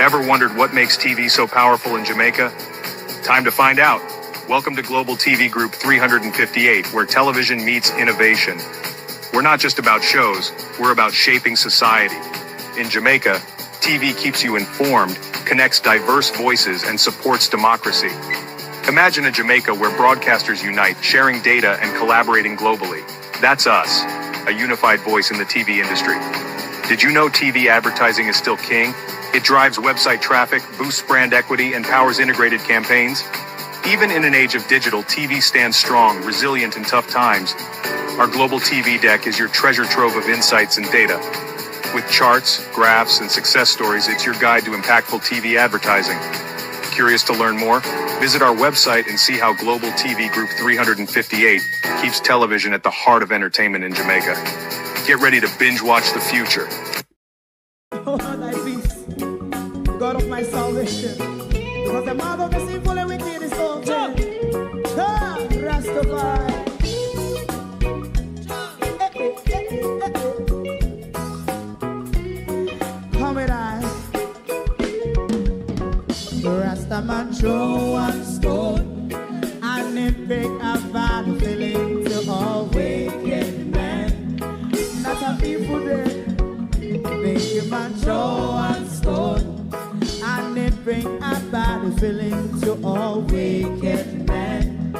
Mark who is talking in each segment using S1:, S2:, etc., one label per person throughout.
S1: Ever wondered what makes TV so powerful in Jamaica? Time to find out. Welcome to Global TV Group 358, where television meets innovation. We're not just about shows, we're about shaping society. In Jamaica, TV keeps you informed, connects diverse voices, and supports democracy. Imagine a Jamaica where broadcasters unite, sharing data and collaborating globally. That's us, a unified voice in the TV industry. Did you know TV advertising is still king? It drives website traffic, boosts brand equity, and powers integrated campaigns. Even in an age of digital, TV stands strong, resilient in tough times. Our global TV deck is your treasure trove of insights and data. With charts, graphs, and success stories, it's your guide to impactful TV advertising. Curious to learn more? Visit our website and see how Global TV Group 358 keeps television at the heart of entertainment in Jamaica. Get ready to binge watch the future.
S2: Oh, thy peace, God of my salvation, because the mouth of the sinful and wicked is open. Rastafari. Come with I. Rastaman throw one stone, and it bring a bad feeling to all wicked men. Not a people there. Make a man throw one stone, and it bring a bad feeling to all wicked men.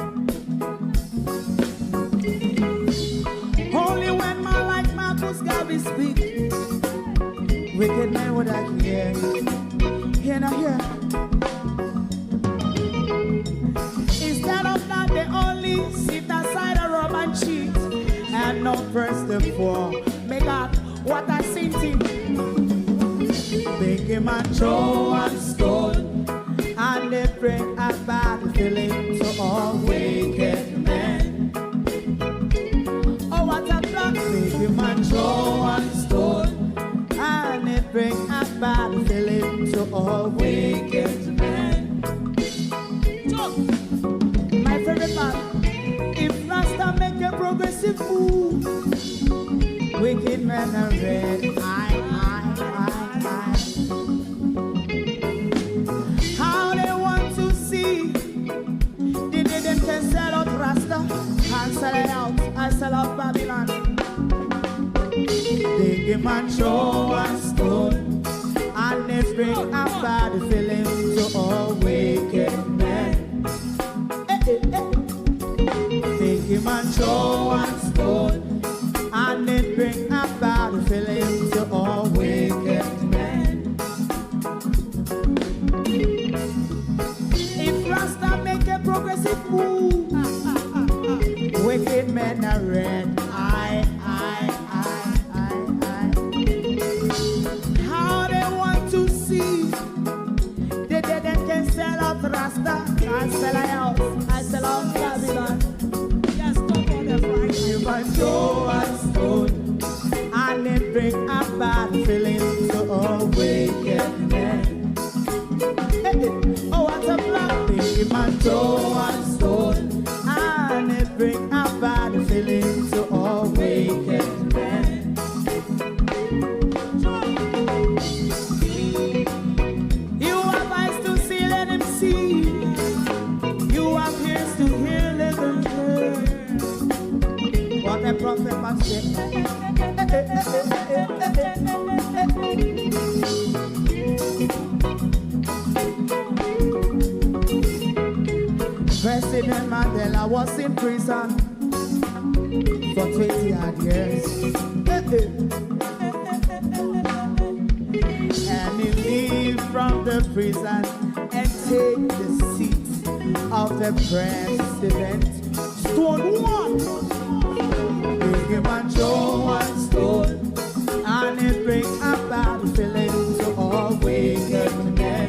S2: Only when man like Marcus Garvey speak, wicked men would I hear. Hear now hear. Instead of that, they only sit aside and rob and cheat, and not press the poor. Make up what I seen to. Make a man throw one stone, and they bring a bad feeling to all wicked men. Oh, what a plan. Make a man throw one stone, and they bring a bad feeling to all wicked men. My favorite part, if Rasta make a progressive move, wicked men are red. How they want to see the day them can sell out Rasta and sell it out. I sell out Babylon. Big man throw one stone, and they bring a bad feeling to all wicked men. Big man throw one stone, and it bring a bad feeling to all wicked men. If Rasta make a progressive move, wicked men are red. How they want to see the dead that can sell out Rasta and sell out. I sell out Babylon. Yes, stop on the Friday. You might throw a stone, and it bring a bad feeling to all wicked men. Oh, what a black thing. You might throw a stone, and it bring a bad feeling to all wicked men. You have eyes to see, let him see. You have ears to hear, let them hear. What a prophet must say. President Mandela was in prison for 20 odd years. And he leave from the prison and take the seat of the president. Stone one. Big man throw one stone, and it bring a bad feeling to all wicked men.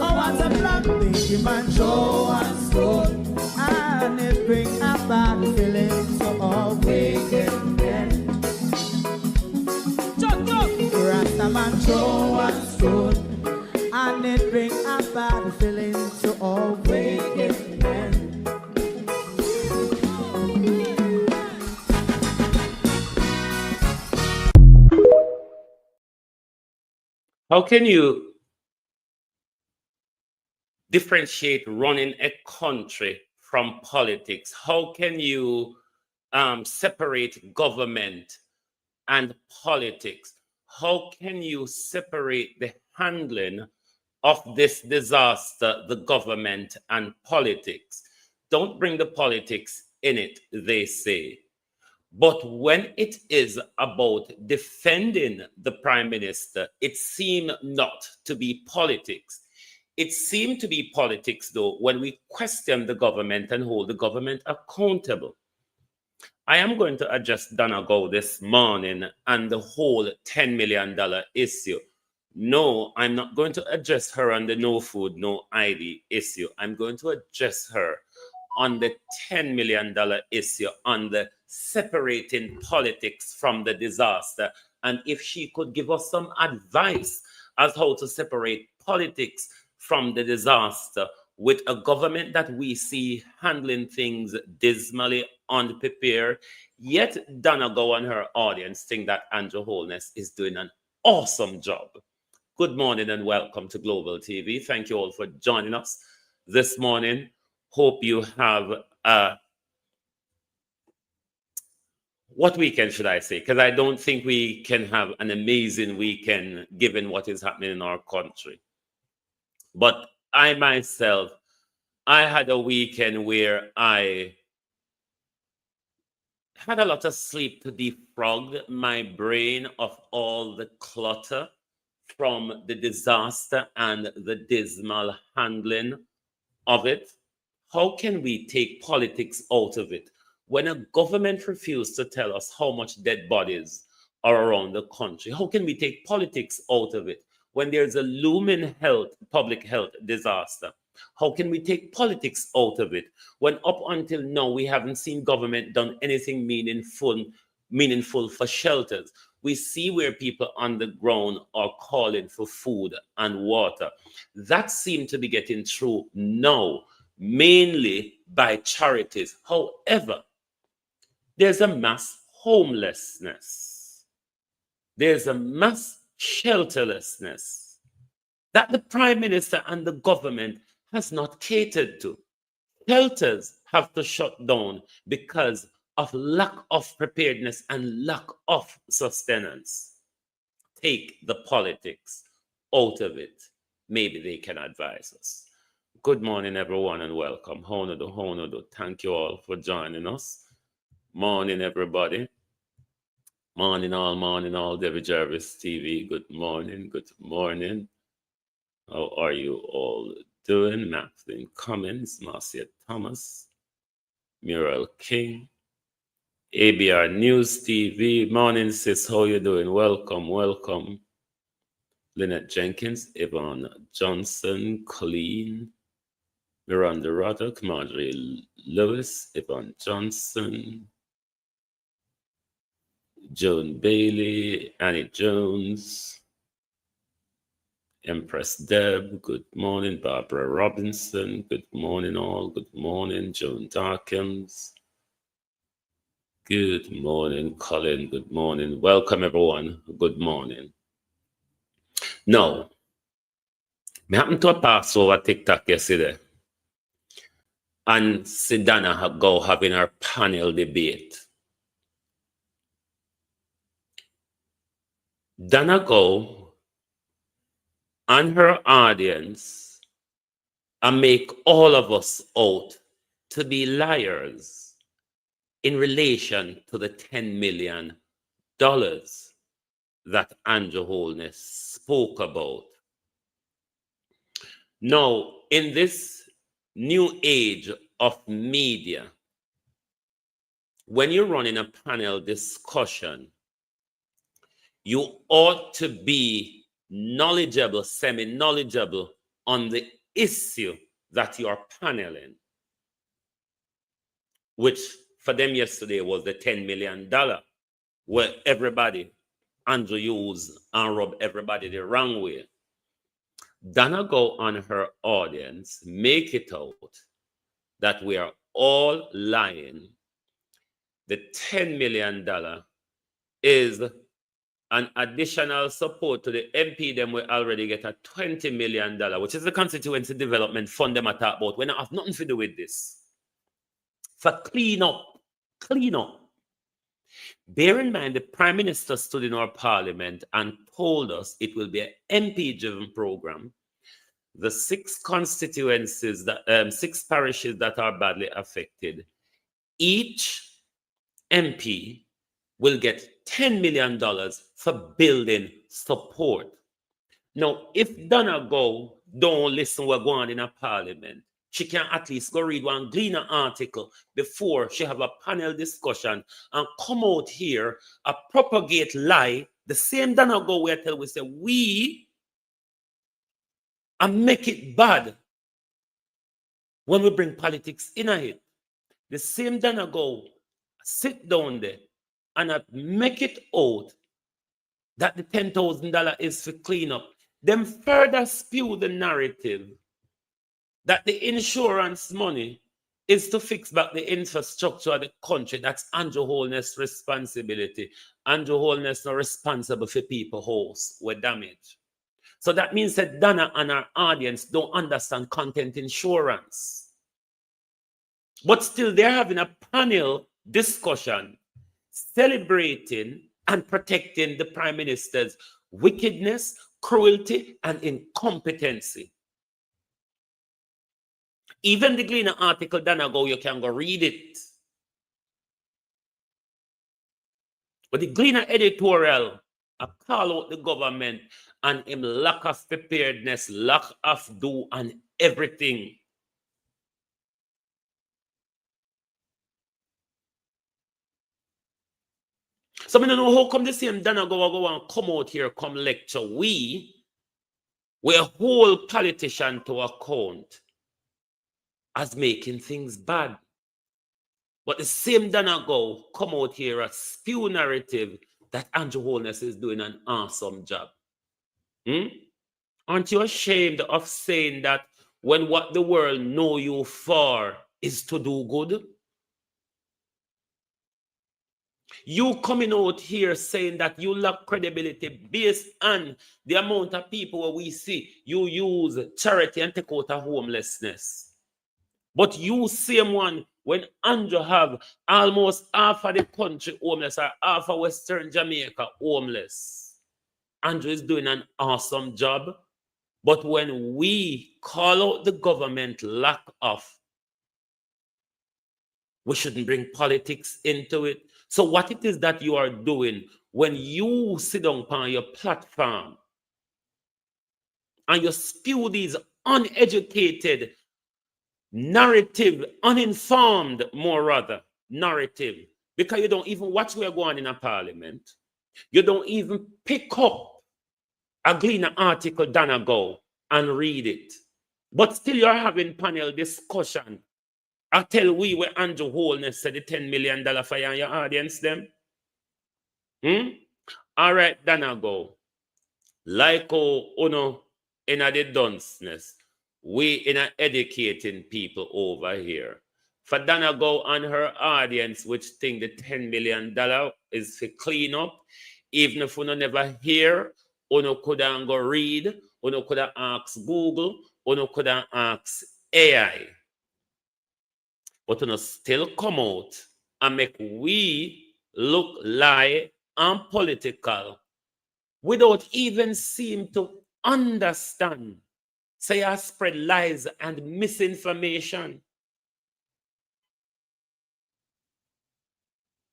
S2: Oh, what a black big man throw one stone, and it bring a bad feeling to all wicked men. Rasta man throw one stone, and it bring a bad feeling to all wicked men.
S3: How can you differentiate running a country from politics? How can you separate government and politics? How can you separate the handling of this disaster, the government and politics? Don't bring the politics in it, they say. But when it is about defending the prime minister, it seemed not to be politics. It seemed to be politics, though, when we question the government and hold the government accountable. I am going to address Donna Gowe this morning and the whole $10 million issue. No, I'm not going to address her on the no food, no ID issue. I'm going to address her on the $10 million issue, on the separating politics from the disaster. And if she could give us some advice as how to separate politics from the disaster with a government that we see handling things dismally unprepared, yet Donna Gowe and her audience think that Andrew Holness is doing an awesome job. Good morning and welcome to Global TV. Thank you all for joining us this morning. Hope you have what weekend should I say? Because I don't think we can have an amazing weekend given what is happening in our country. But I myself, I had a weekend where I had a lot of sleep to defrog my brain of all the clutter from the disaster and the dismal handling of it. How can we take politics out of it when a government refuses to tell us how much dead bodies are around the country? How can we take politics out of it when there's a looming public health disaster? How can we take politics out of it when up until now we haven't seen government done anything meaningful for shelters? We see where people on the ground are calling for food and water. That seemed to be getting through now, mainly by charities. However, there's a mass homelessness. There's a mass shelterlessness that the Prime Minister and the government has not catered to. Shelters have to shut down because of lack of preparedness and lack of sustenance. Take the politics out of it. Maybe they can advise us. Good morning, everyone, and welcome. Honodo. Thank you all for joining us. Morning, everybody. Morning, all. David Jarvis TV. Good morning. How are you all doing? Maxine Cummins, Marcia Thomas, Muriel King, ABR News TV. Morning, sis. How you doing? Welcome. Lynette Jenkins, Yvonne Johnson, Colleen, Miranda Roddick, Marjorie Lewis, Yvonne Johnson, Joan Bailey, Annie Jones, Empress Deb, good morning. Barbara Robinson, good morning all. Good morning. Joan Darkins, good morning. Colin, good morning. Welcome everyone, good morning. Now, I happened to pass over TikTok yesterday and see Donna Gowe having her panel debate. Donna Gowe and her audience and make all of us out to be liars in relation to the $10 million that Andrew Holness spoke about. Now, in this new age of media, when you're running a panel discussion, you ought to be knowledgeable, semi-knowledgeable on the issue that you are paneling, which for them yesterday was the $10 million, where everybody, Andrew used and rubbed everybody the wrong way. Donna Gowe and her audience make it out that we are all lying. The $10 million is an additional support to the MP, them will already get a $20 million, which is the constituency development fund them I talk about. We don't have nothing to do with this. For clean up. Bear in mind, the Prime Minister stood in our Parliament and told us it will be an MP-driven program. The 6 constituencies, that 6 parishes that are badly affected, each MP will get $10 million for building support. Now, if Donna Gowe don't listen what's going on in a Parliament, she can at least go read one Gleaner article before she have a panel discussion and come out here and propagate lie. The same Donna Gowe where tell we say we and make it bad when we bring politics in it. The same Donna Gowe sit down there and make it out that the $10,000 is for cleanup. Them further spew the narrative that the insurance money is to fix back the infrastructure of the country. That's Andrew Holness' responsibility. Andrew Holness not responsible for people's house with damage. So that means that Donna and our audience don't understand content insurance. But still, they're having a panel discussion celebrating and protecting the Prime Minister's wickedness, cruelty, and incompetency. Even the Gleaner article, Donna Gowe, you can go read it. But the Gleaner editorial, I call out the government and him lack of preparedness, lack of do and everything. So I don't know how come the same Donna go and come out here, come lecture. We hold politician to account as making things bad. But the same Donna Gowe come out here and spew narrative that Andrew Holness is doing an awesome job. Aren't you ashamed of saying that when what the world know you for is to do good? You coming out here saying that you lack credibility based on the amount of people where we see you use charity and take out a homelessness. But you same one, when Andrew have almost half of the country homeless or half of Western Jamaica homeless, Andrew is doing an awesome job. But when we call out the government lack of, we shouldn't bring politics into it. So what it is that you are doing when you sit down on your platform and you spew these uneducated narrative, uninformed, more rather, narrative, because you don't even watch where you're going in a Parliament. You don't even pick up a Gleaner article, Donna Gowe, and read it. But still you're having panel discussion. I tell we where Andrew Holness said the $10 million for you and your audience them. All right, Donna Gowe. Like how uno in the dunceness, we in a educating people over here. For Donna Gowe and her audience, which think the $10 million is for clean up, even if you never hear, uno could go read, uno could ask Google, uno could ask AI. But uno still come out and make we look lie and political without even seem to understand. Say I spread lies and misinformation.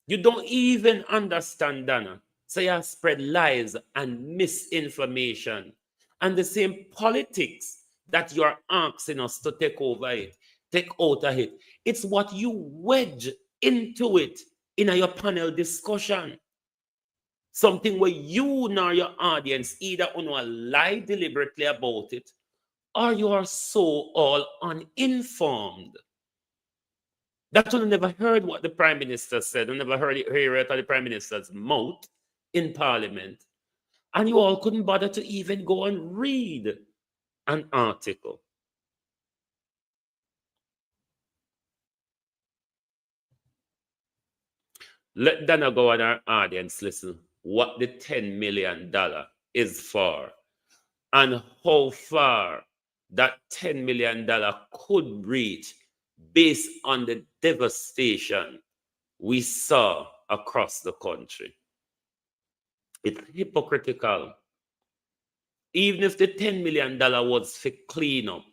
S3: You don't even understand, Donna. Say I spread lies and misinformation. And the same politics that you're asking us to take over it, take out of it. It's what you wedge into it in your panel discussion. Something where you nor your audience either lie deliberately about it, or you are so all uninformed that you never heard what the Prime Minister said, you never heard it out of the Prime Minister's mouth in Parliament, and you all couldn't bother to even go and read an article. Let Donna Gowe and our audience listen what the $10 million is for and how far that $10 million could reach based on the devastation we saw across the country. It's hypocritical. Even if the $10 million was for cleanup,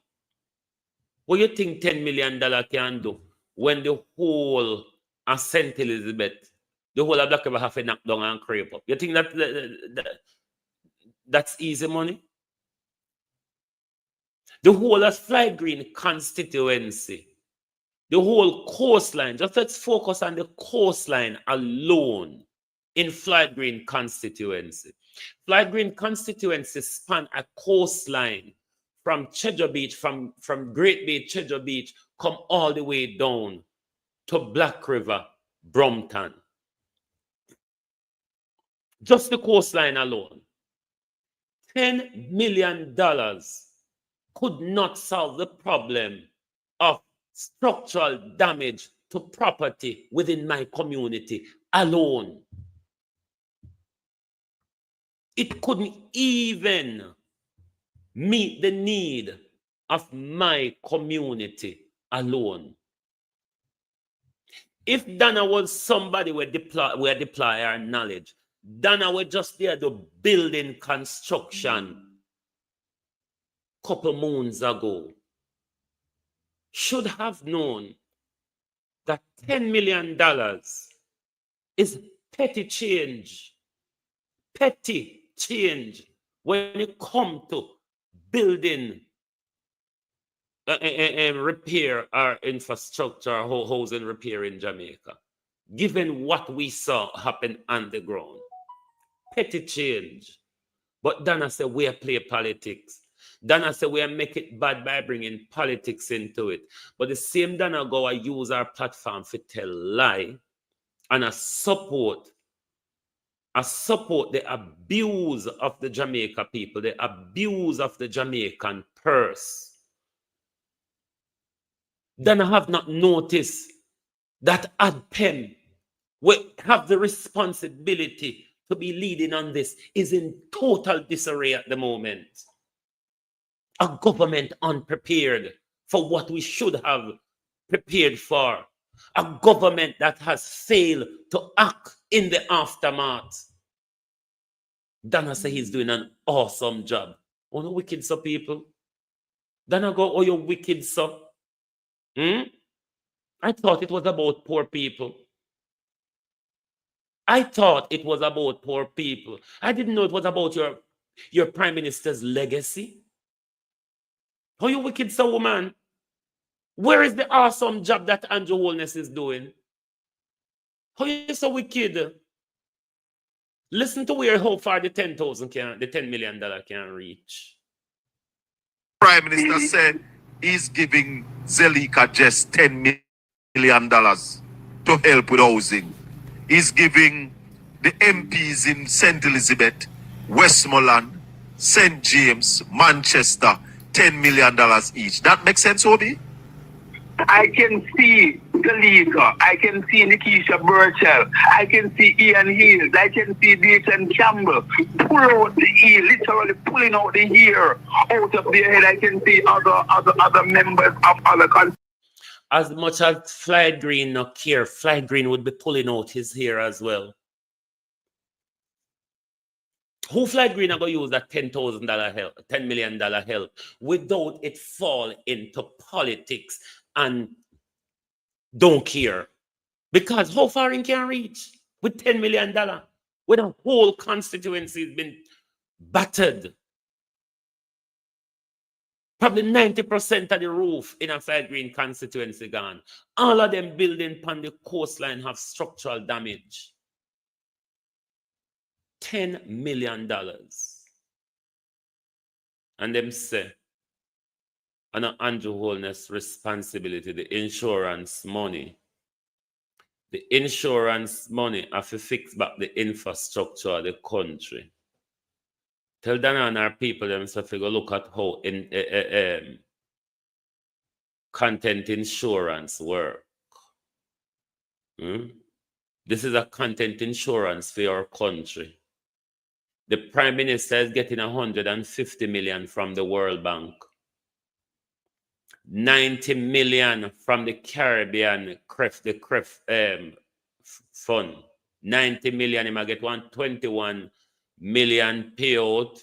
S3: what do you think $10 million can do when the whole of St. Elizabeth, the whole of Black River have to knock down and creep up? You think that's easy money? The whole of Fly Green constituency, the whole coastline, just let's focus on the coastline alone in Fly Green constituency. Fly Green constituency span a coastline from Cheddar Beach, from Great Bay, Cheddar Beach, come all the way down to Black River, Brompton. Just the coastline alone. $10 million could not solve the problem of structural damage to property within my community alone. It couldn't even meet the need of my community alone. If Donna was somebody where deploy our knowledge, Donna was just there to building construction couple moons ago, should have known that $10 million is petty change when it comes to building and repair our infrastructure, housing repair in Jamaica, given what we saw happen on the ground. Petty change. But Donna said we play politics. Donna said we make it bad by bringing politics into it. But the same Donna Gowe use our platform to tell lie and support the abuse of the Jamaica people, the abuse of the Jamaican purse. Donna have not noticed that ADPEM will have the responsibility to be leading on this is in total disarray at the moment. A government unprepared for what we should have prepared for. A government that has failed to act in the aftermath. Donna say he's doing an awesome job. Oh, no wicked so people. Donna go, oh, you wicked so. I thought it was about poor people. I thought it was about poor people. I didn't know it was about your prime minister's legacy. How you wicked so, woman? Where is the awesome job that Andrew Holness is doing? How you so wicked? Listen to how far the $10 million can reach.
S4: Prime Minister said he's giving Zelika just $10 million to help with housing. He's giving the MPs in St. Elizabeth, Westmoreland, St. James, Manchester, $10 million each. That makes sense, Obi?
S5: I can see Galika. I can see Nikisha Burchell. I can see Ian Hills. I can see Dayton Campbell pull out the ear, literally pulling out the hair out of their head. I can see other members of other countries.
S3: As much as Fly Green not care, Fly Green would be pulling out his hair as well. Who Fly Green are going to use that $10 million help without it fall into politics and don't care? Because how far it can reach with $10 million when a whole constituency has been battered? Probably 90% of the roof in a Fly Green constituency gone. All of them building on the coastline have structural damage. $10 million. And them say, and Andrew Holness responsibility, the insurance money. The insurance money have to fix back the infrastructure of the country. Tell Donna and our people themselves to go look at how content insurance work. This is a content insurance for your country. The Prime Minister is getting 150 million from the World Bank. 90 million from the Caribbean fund. 90 million, he might get 121 million payout,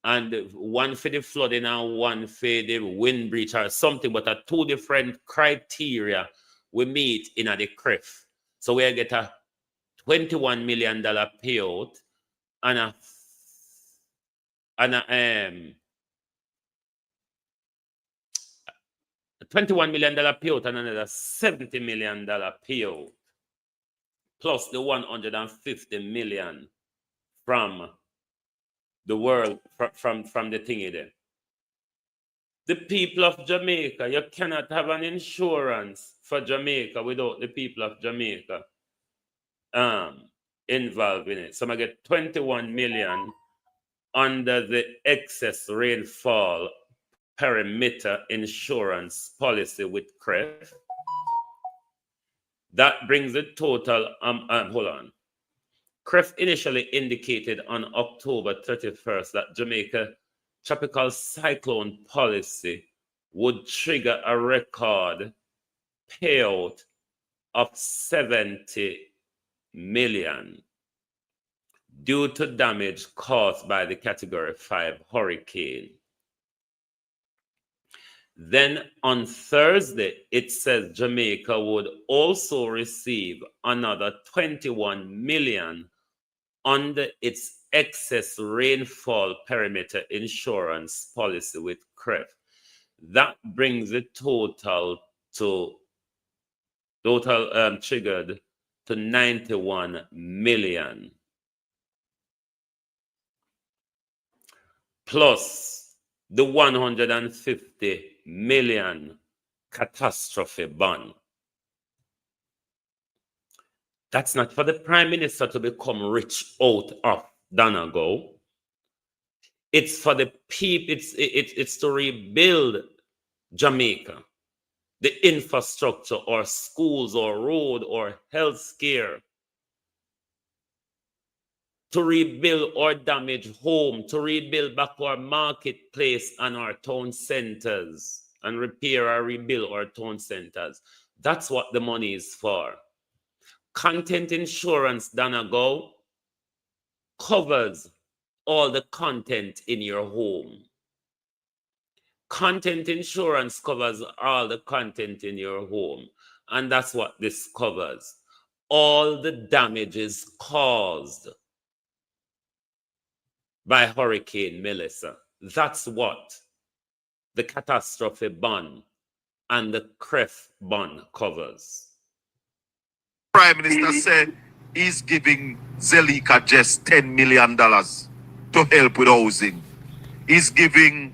S3: and one for the flooding and one for the wind breach or something, but are two different criteria we meet in the CRIF. So we get a $21 million payout and a $21 million payout and another $70 million payout, plus the 150 million from the world, from the thingy there. The people of Jamaica, you cannot have an insurance for Jamaica without the people of Jamaica involved in it. So I get 21 million under the excess rainfall perimeter insurance policy with CREF. That brings the total, hold on. CREF initially indicated on October 31st that Jamaica tropical cyclone policy would trigger a record payout of 70 million due to damage caused by the Category 5 hurricane. Then on Thursday, it says Jamaica would also receive another 21 million under its excess rainfall perimeter insurance policy with CREF. That brings the total triggered to 91 million. Plus the 150 million catastrophe bond. That's not for the Prime Minister to become rich out of Donna Gowe. It's for the people, it's to rebuild Jamaica, the infrastructure or schools or road or health care, to rebuild our damaged home, to rebuild back our marketplace and our town centers, and repair or rebuild our town centers. That's what the money is for. Content insurance, Donna Gowe, covers all the content in your home. Content insurance covers all the content in your home. And that's what this covers. All the damages caused by Hurricane Melissa. That's what the catastrophe bond and the CREF bond covers.
S4: Prime Minister said he's giving Zelika just $10 million to help with housing. He's giving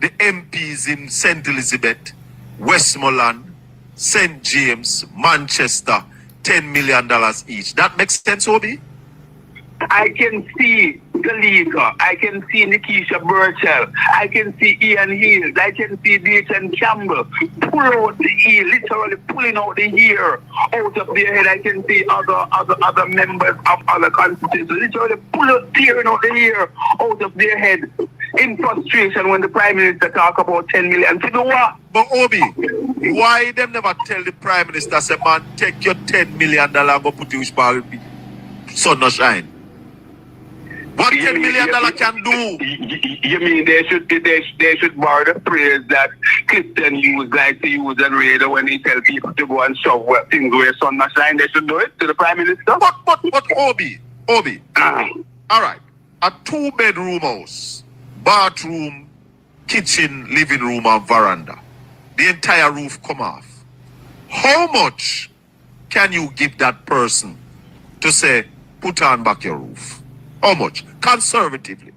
S4: the MPs in St. Elizabeth, Westmoreland, St. James, Manchester, $10 million each. That makes sense, Obi?
S5: I can see Galika, I can see Nikisha Burchell, I can see Ian Hills, I can see Dayton Campbell pull out the ear, literally pulling out the ear out of their head. I can see other members of other constituencies literally tearing out the ear out of their head in frustration when the Prime Minister talk about 10 million. To do what?
S4: But Obi, why them never tell the Prime Minister, say, man, take your $10 million and go put it in sun no shine? What $10 million can do?
S5: You mean they should borrow the phrase that Clifton used, like to use on radio when he tell people to go and shove things where sun not shine? They should do it to the Prime Minister.
S4: But Obi. All right, a 2-bedroom house, bathroom, kitchen, living room, and veranda. The entire roof come off. How much can you give that person to say, put on back your roof? How much? Conservatively.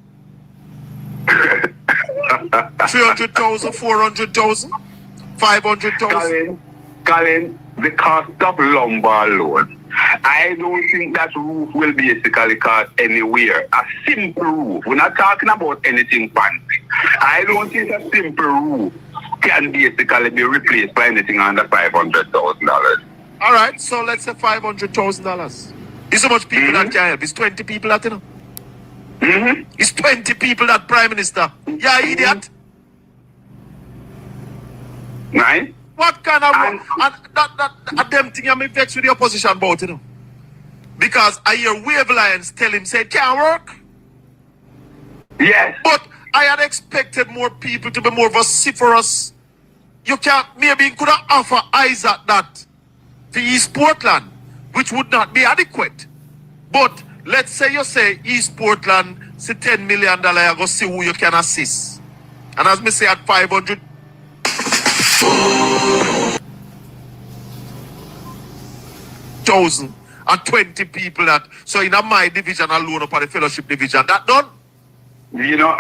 S4: 300,000, 400,000, 500,000.
S5: Colin, the cost of lumber alone, I don't think that roof will basically cost anywhere. A simple roof. We're not talking about anything fancy. I don't think a simple roof can basically be replaced by anything under $500,000.
S4: All right, so let's say $500,000. It's so much people that can help. It's 20 people that, you know. It's 20 people that Prime Minister. Yeah, idiot.
S5: Right?
S4: What kind of
S5: And-
S4: that them thing I'm vexed with the opposition about, you know? Because I hear Wave Lions tell him say it can't work.
S5: Yes.
S4: But I had expected more people to be more vociferous. You can't, maybe you could have offered Isaac that to East Portland, which would not be adequate. But let's say you say East Portland, say $10 million, you go see who you can assist. And as me say at 500,000 and 20 people that, so in my division alone upon the fellowship division, that done?
S5: You know,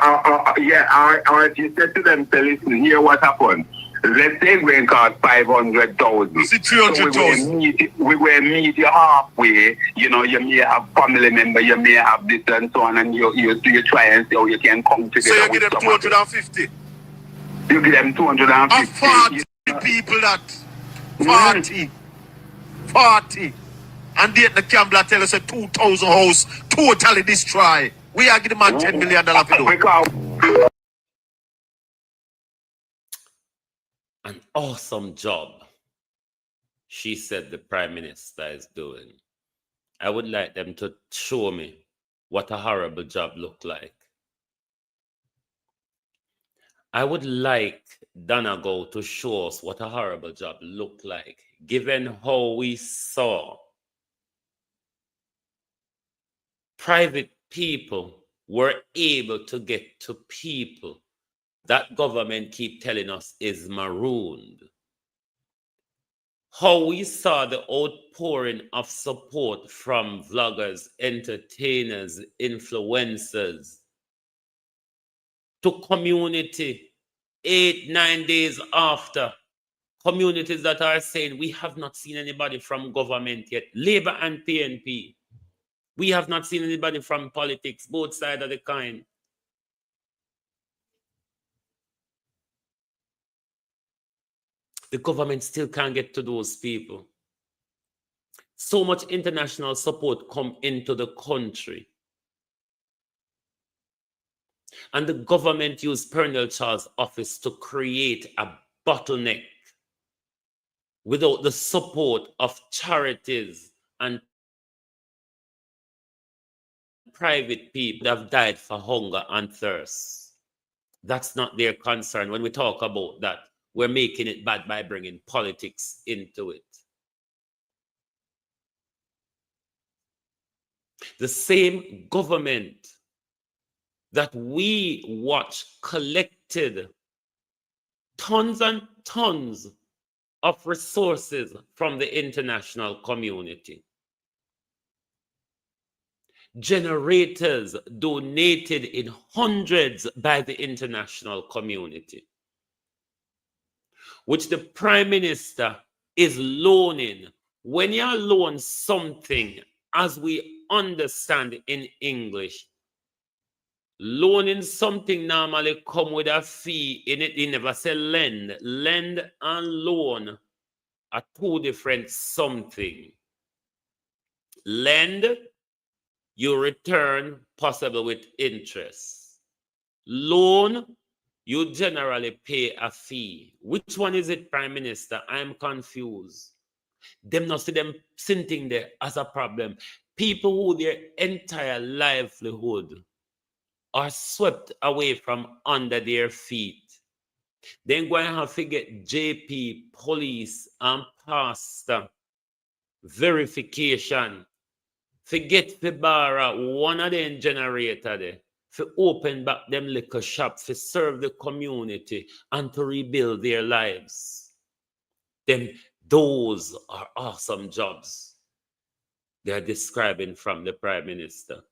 S5: or if you said to them, say, listen, here what happened. Let's say we cost 500,000.
S4: You see 300,000.
S5: We will meet you halfway. You know, you may have family member, you may have this and so on, and you try and see how you can come together.
S4: So you give them 250?
S5: You give them 250.
S4: And 40 people that. 40. 40. And the Campbell tell us a 2,000 house totally destroy. We are giving them $10 million for do.
S3: An awesome job, she said the Prime Minister is doing. I would like them to show me what a horrible job looked like. I would like Donna Gowe to show us what a horrible job looked like, given how we saw private people were able to get to people that government keep telling us is marooned. How we saw the outpouring of support from vloggers, entertainers, influencers to community 8-9 days after. Communities that are saying we have not seen anybody from government yet, Labour and PNP. We have not seen anybody from politics, both sides of the coin. The government still can't get to those people. So much international support come into the country. And the government used Pernell Charles' office to create a bottleneck without the support of charities and private people that have died for hunger and thirst. That's not their concern. When we talk about that, we're making it bad by bringing politics into it. The same government that we watch collected tons and tons of resources from the international community. Generators donated in hundreds by the international community, which the Prime Minister is loaning. When you loan something, as we understand in English, loaning something normally come with a fee in it. They never say lend. Lend and loan are two different something. Lend, you return possibly with interest. Loan, you generally pay a fee. Which one is it, Prime Minister? I'm confused. Them not see them sitting there as a problem. People who their entire livelihood are swept away from under their feet. Then go and have to get JP, police, and pastor verification. Forget the borrow one of them generator there. For open back them liquor shop, for serve the community and to rebuild their lives. Then those are awesome jobs they are describing from the Prime Minister.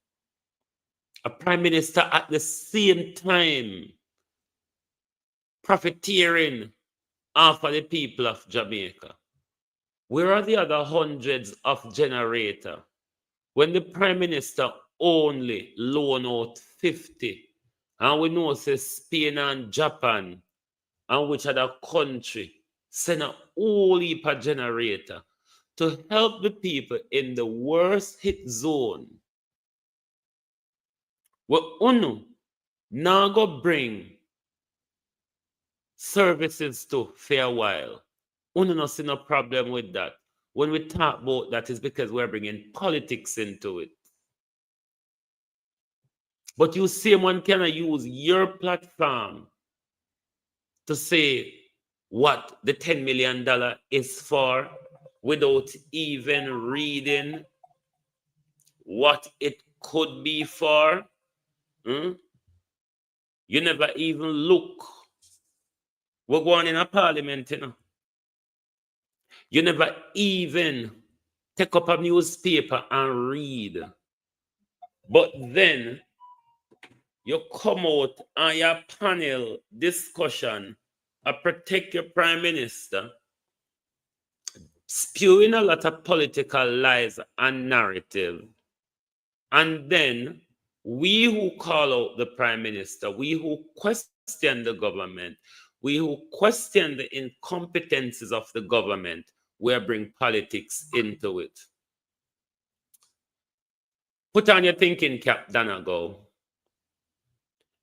S3: A Prime Minister at the same time profiteering off of the people of Jamaica. Where are the other hundreds of generators? When the Prime Minister only loan out 50, and we know say Spain and Japan and which other country send a whole heap of generator to help the people in the worst hit zone. Well, unu now go bring services to for a while. Unu no see no problem with that. When we talk about that, is because we're bringing politics into it. But you see, one cannot use your platform to say what the $10 million is for without even reading what it could be for. You never even look. We're going in a parliament, you know. You never even take up a newspaper and read. But then you come out on your panel discussion and protect your prime minister, spewing a lot of political lies and narrative. And then we who call out the prime minister, we who question the government, we who question the incompetences of the government, we bring politics into it. Put on your thinking cap, Donna, Gowe.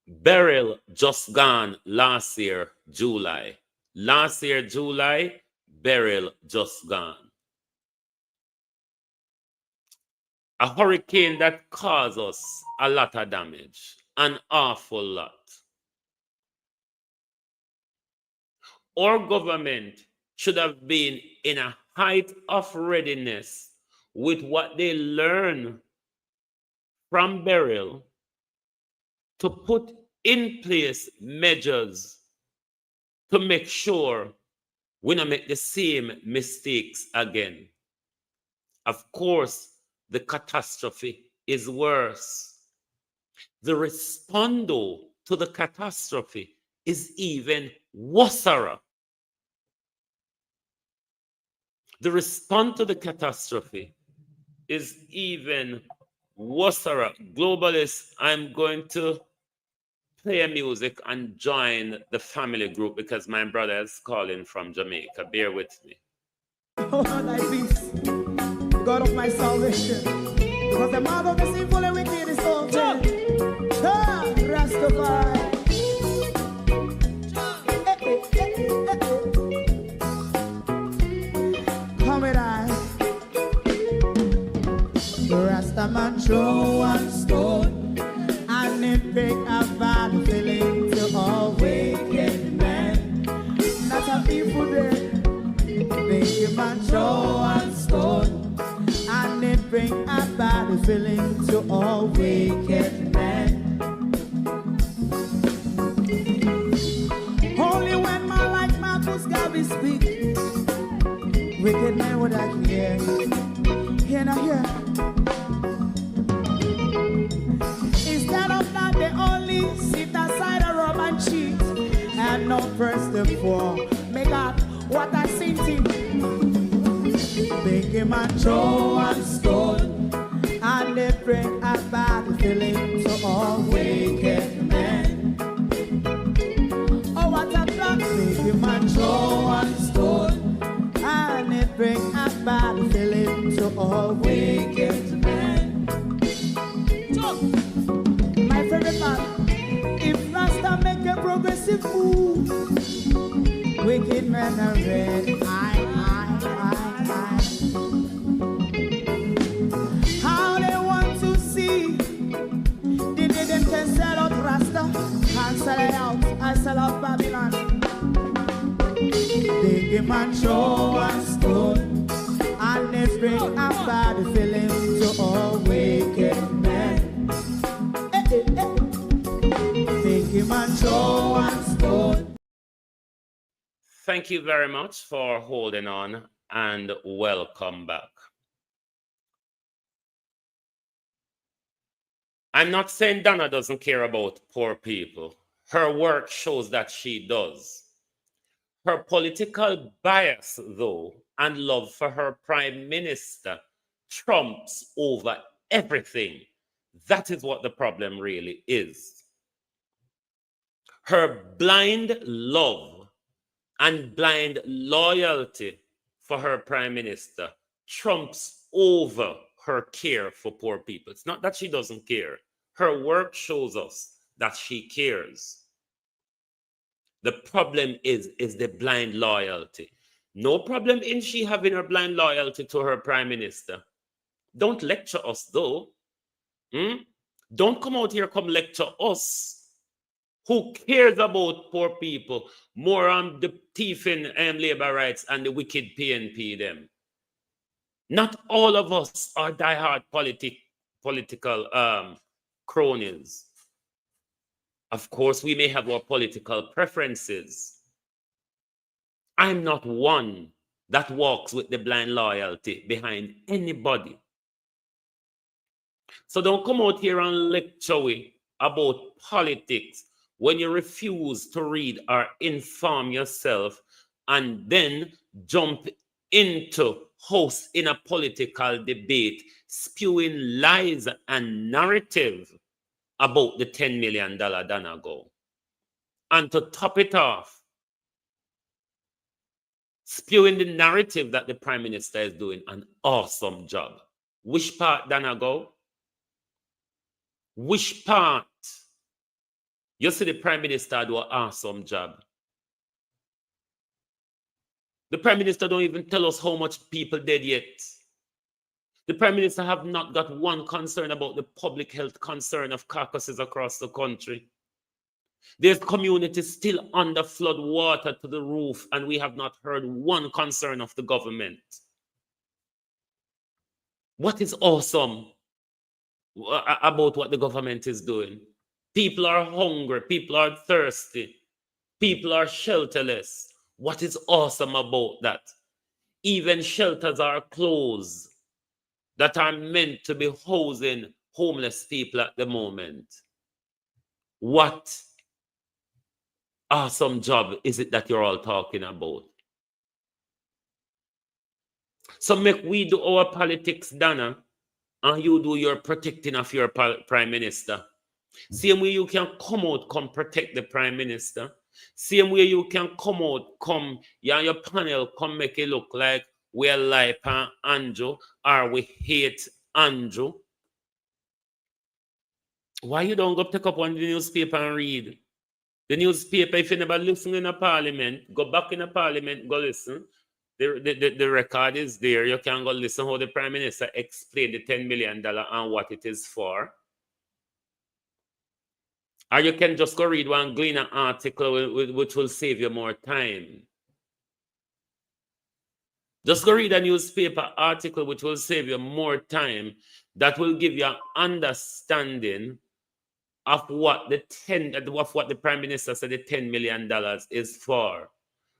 S3: Beryl just gone last year, July. Last year, July, Beryl just gone. A hurricane that caused us a lot of damage, an awful lot. Our government should have been in a height of readiness with what they learn from Beryl to put in place measures to make sure we don't make the same mistakes again. Of course, the catastrophe is worse. The respondo to the catastrophe is even worse. The response to the catastrophe is even worse. Globalists, I'm going to play music and join the family group because my brother is calling from Jamaica. Bear with me.
S2: Oh, thy peace, God of my salvation, because the mouth of the sinful and wicked is open. Rastafari. Come with I. Rastaman throw one stone, and it pick a bad feeling to all wicked men. That's a people there. Make a man throw one stone, and it bring a bad feeling to all wicked men. Only when man like Marcus Garvey speak, wicked men would I hear. Hear not hear. Instead of that, they only sit aside and rub and cheat, and not press the poor. Make up what I seen him. Make him a throw and stone, and they bring a bad feeling to all wicked men. Oh, what a plan! Make him a throw and stone, and they bring a bad feeling to all wicked men. So, my favorite part, if Rasta make a progressive move, wicked men are red. How they want to see the day them can sell out Rasta and sell it out and sell out Babylon. They give man throw and stone, and they bring a bad feeling to all wicked men. They give man throw and stone.
S3: Thank you very much for holding on and welcome back. I'm not saying Donna doesn't care about poor people. Her work shows that she does. Her political bias, though, and love for her prime minister trumps over everything. That is what the problem really is. Her blind love and blind loyalty for her prime minister trumps over her care for poor people. It's not that she doesn't care. Her work shows us that she cares. The problem is the blind loyalty. No problem in she having her blind loyalty to her prime minister. Don't lecture us though. Don't come out here, come lecture us. Who cares about poor people more on the thieving labor rights and the wicked PNP them? Not all of us are diehard political cronies. Of course, we may have our political preferences. I'm not one that walks with the blind loyalty behind anybody. So don't come out here and lecture me about politics when you refuse to read or inform yourself and then jump into host in a political debate, spewing lies and narrative about the $10 million Donna Gowe. And to top it off, spewing the narrative that the Prime Minister is doing an awesome job. Which part, Donna Gowe? Which part? You see the Prime Minister do an awesome job. The Prime Minister don't even tell us how much people dead yet. The Prime Minister have not got one concern about the public health concern of carcasses across the country. There's communities still under flood water to the roof, and we have not heard one concern of the government. What is awesome about what the government is doing? People are hungry, people are thirsty, people are shelterless. What is awesome about that? Even shelters are closed that are meant to be housing homeless people at the moment. What awesome job is it that you're all talking about? So make we do our politics, Donna, and you do your protecting of your prime minister. Same way you can come out, come protect the prime minister. Same way you can come out, come, you and your panel, come make it look like we're like Andrew or we hate Andrew. Why you don't go pick up on the newspaper and read? The newspaper, if you never listen in a parliament, go back in a parliament, go listen. The record is there. You can go listen how the Prime Minister explained the $10 million and what it is for. Or you can just go read one Gleaner article which will save you more time. Just go read a newspaper article which will save you more time. That will give you an understanding of what the Prime Minister said the $10 million is for.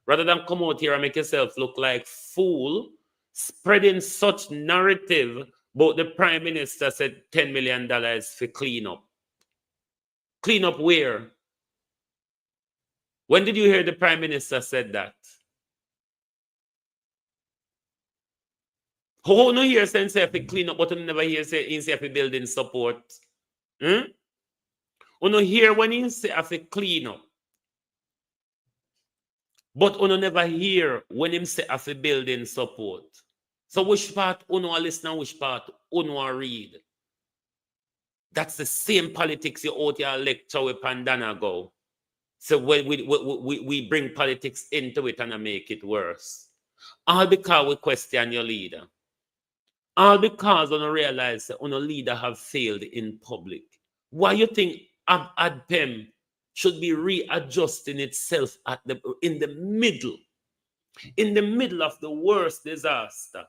S3: Rather than come out here and make yourself look like fool, spreading such narrative about the Prime Minister said $10 million is for clean up. Clean up where? When did you hear the Prime Minister said that? Who no hear say if we clean up, but you never hear say if we building support? Who no hear when he say if we clean up? But you never hear when him say if we building support. So which part you listen and which part you read? That's the same politics you out here lecture with Donna Gowe. So when we bring politics into it and make it worse. All because we question your leader. All because you realize that your leader have failed in public. Why you think ADPEM should be readjusting itself in the middle of the worst disaster?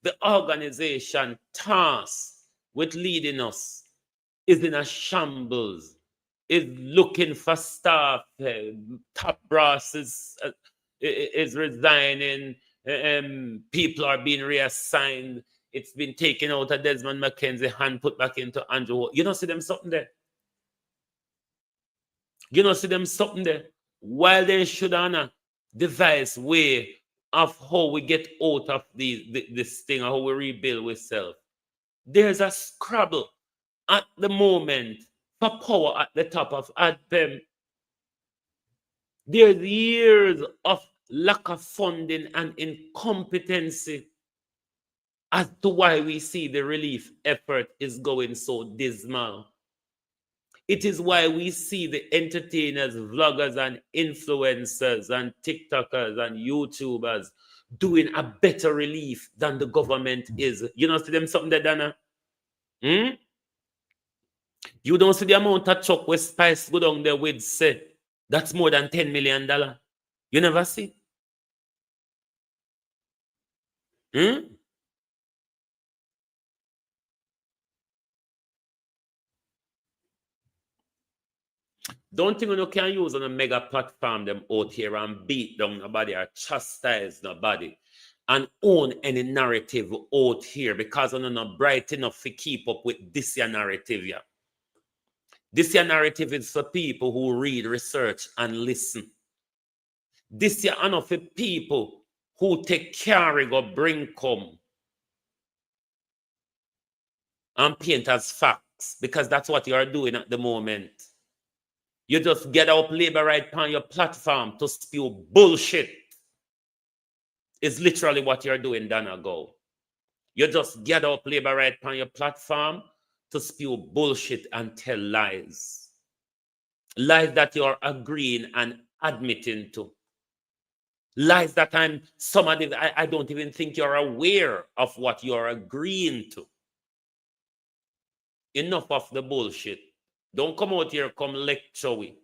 S3: The organization tasked with leading us is in a shambles, is looking for staff, top brass is resigning, people are being reassigned, it's been taken out of Desmond McKenzie and put back into Andrew. You don't see them something there? You don't see them something there? While they should devise way of how we get out of this thing, or how we rebuild ourselves. There's a scrabble at the moment for power at the top of ADPEM. There's years of lack of funding and incompetency as to why we see the relief effort is going so dismal. It is why we see the entertainers, vloggers, and influencers, and TikTokers, and YouTubers doing a better relief than the government is. You know, see them something there, Donna? You don't see the amount of chuck with Spice go down there with, say, that's more than $10 million. You never see? Don't think you can use on a mega platform them out here and beat down nobody or chastise nobody and own any narrative out here because I'm not bright enough to keep up with this year narrative. Yeah. This year narrative is for people who read, research, and listen. This year are not for people who take carry or bring come and paint as facts because that's what you are doing at the moment. You just get up labor right on your platform to spew bullshit. It's literally what you're doing, Donna Gowe. You just get up labor right on your platform to spew bullshit and tell lies. Lies that you're agreeing and admitting to. Lies that I don't even think you're aware of what you're agreeing to. Enough of the bullshit. Don't come out here, come lecture we.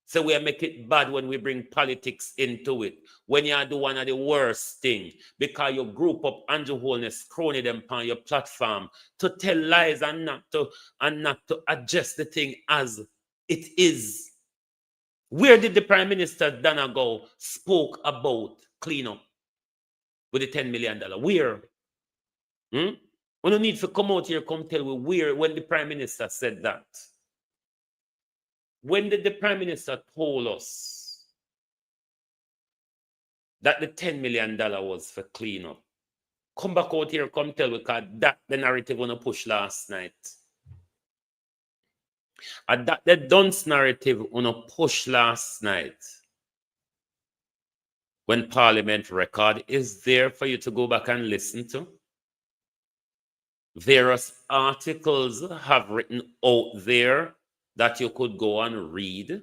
S3: So we make it bad when we bring politics into it. When you do one of the worst thing, because you group up Andrew Holness, crony them on your platform to tell lies and not to adjust the thing as it is. Where did the Prime Minister Donna Gowe spoke about cleanup with the $10 million? Where? We don't need to come out here, come tell me where, when the Prime Minister said that. When did the Prime Minister told us that the $10 million was for cleanup? Come back out here, come tell me, because that the narrative want to push last night. And that the dunce narrative want to push last night. When Parliament record is there for you to go back and listen to. Various articles have written out there that you could go and read.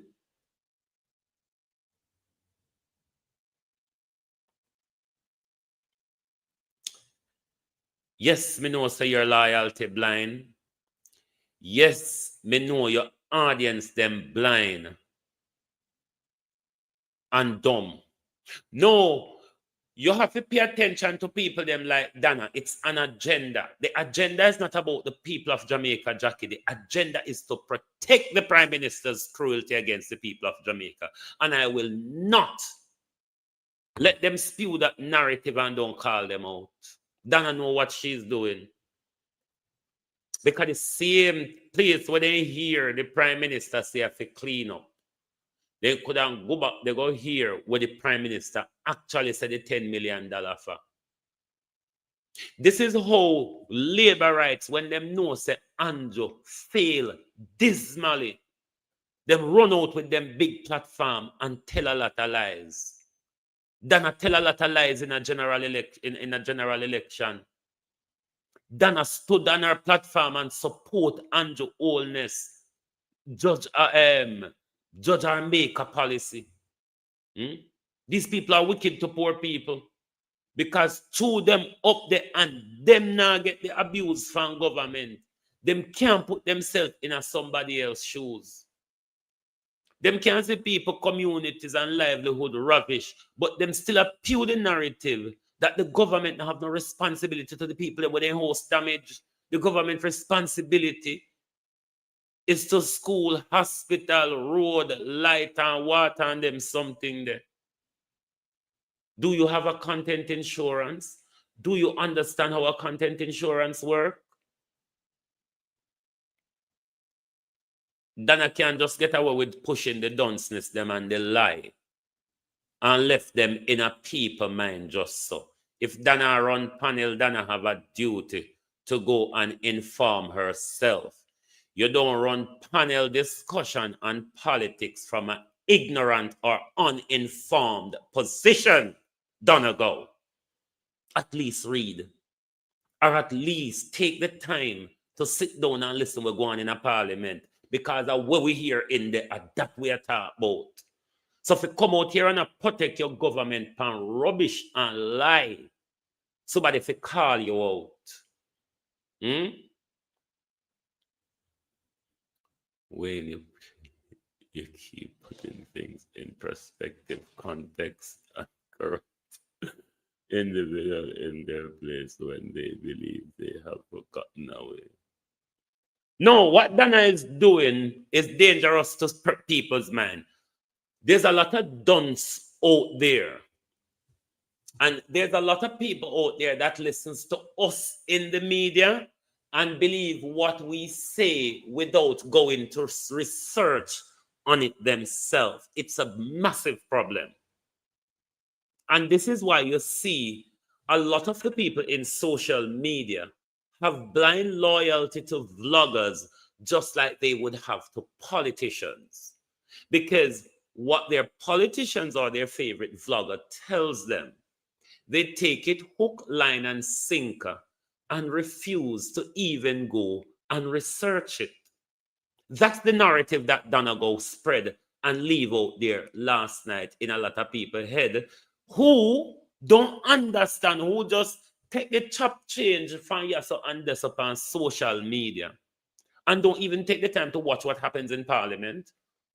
S3: Yes, me know say your loyalty blind. Yes, me know your audience them blind and dumb. No, you have to pay attention to people them like Donna. It's an agenda. The agenda is not about the people of Jamaica, Jackie. The agenda is to protect the Prime Minister's cruelty against the people of Jamaica. And I will not let them spew that narrative and don't call them out. Donna know what she's doing. Because the same place where they hear the Prime Minister say have to clean up, they couldn't go back, they go here where the Prime Minister actually said the $10 million for. This is how labor rights, when them know say Andrew fail dismally, them run out with them big platform and tell a lot of lies. Donna tell a lot of lies in a general election. Donna stood on her platform and support Andrew Holness, judge and make a policy. These people are wicked to poor people because through them up there and them now get the abuse from government. Them can't put themselves in somebody else's shoes. Them can't see people, communities and livelihood ravish, but them still appeal the narrative that the government have no responsibility to the people when they host damage. The government responsibility is to school, hospital, road, light and water and them something there. Do you have a content insurance? Do you understand how a content insurance works? Donna can't just get away with pushing the dunceness them and the lie and left them in a people mind just so. If Donna run panel, Donna have a duty to go and inform herself. You don't run panel discussion on politics from an ignorant or uninformed position, Donna Gowe. At least read. Or at least take the time to sit down and listen we're going in a parliament because of what we hear in there, that we are talking about. So if you come out here and protect your government from rubbish and lie, somebody if you call you out. When you keep putting things in perspective, context, and correct individual in their place when they believe they have forgotten away. No, what Donna is doing is dangerous to people's mind. There's a lot of dunce out there. And there's a lot of people out there that listens to us in the media and believe what we say without going to research on it themselves. It's a massive problem. And this is why you see a lot of the people in social media have blind loyalty to vloggers just like they would have to politicians. Because what their politicians or their favorite vlogger tells them, they take it hook, line, and sinker and refuse to even go and research it. That's the narrative that Donna Gowe spread and leave out there last night in a lot of people's head who don't understand, who just take the chop change from yourself and this up on social media and don't even take the time to watch what happens in Parliament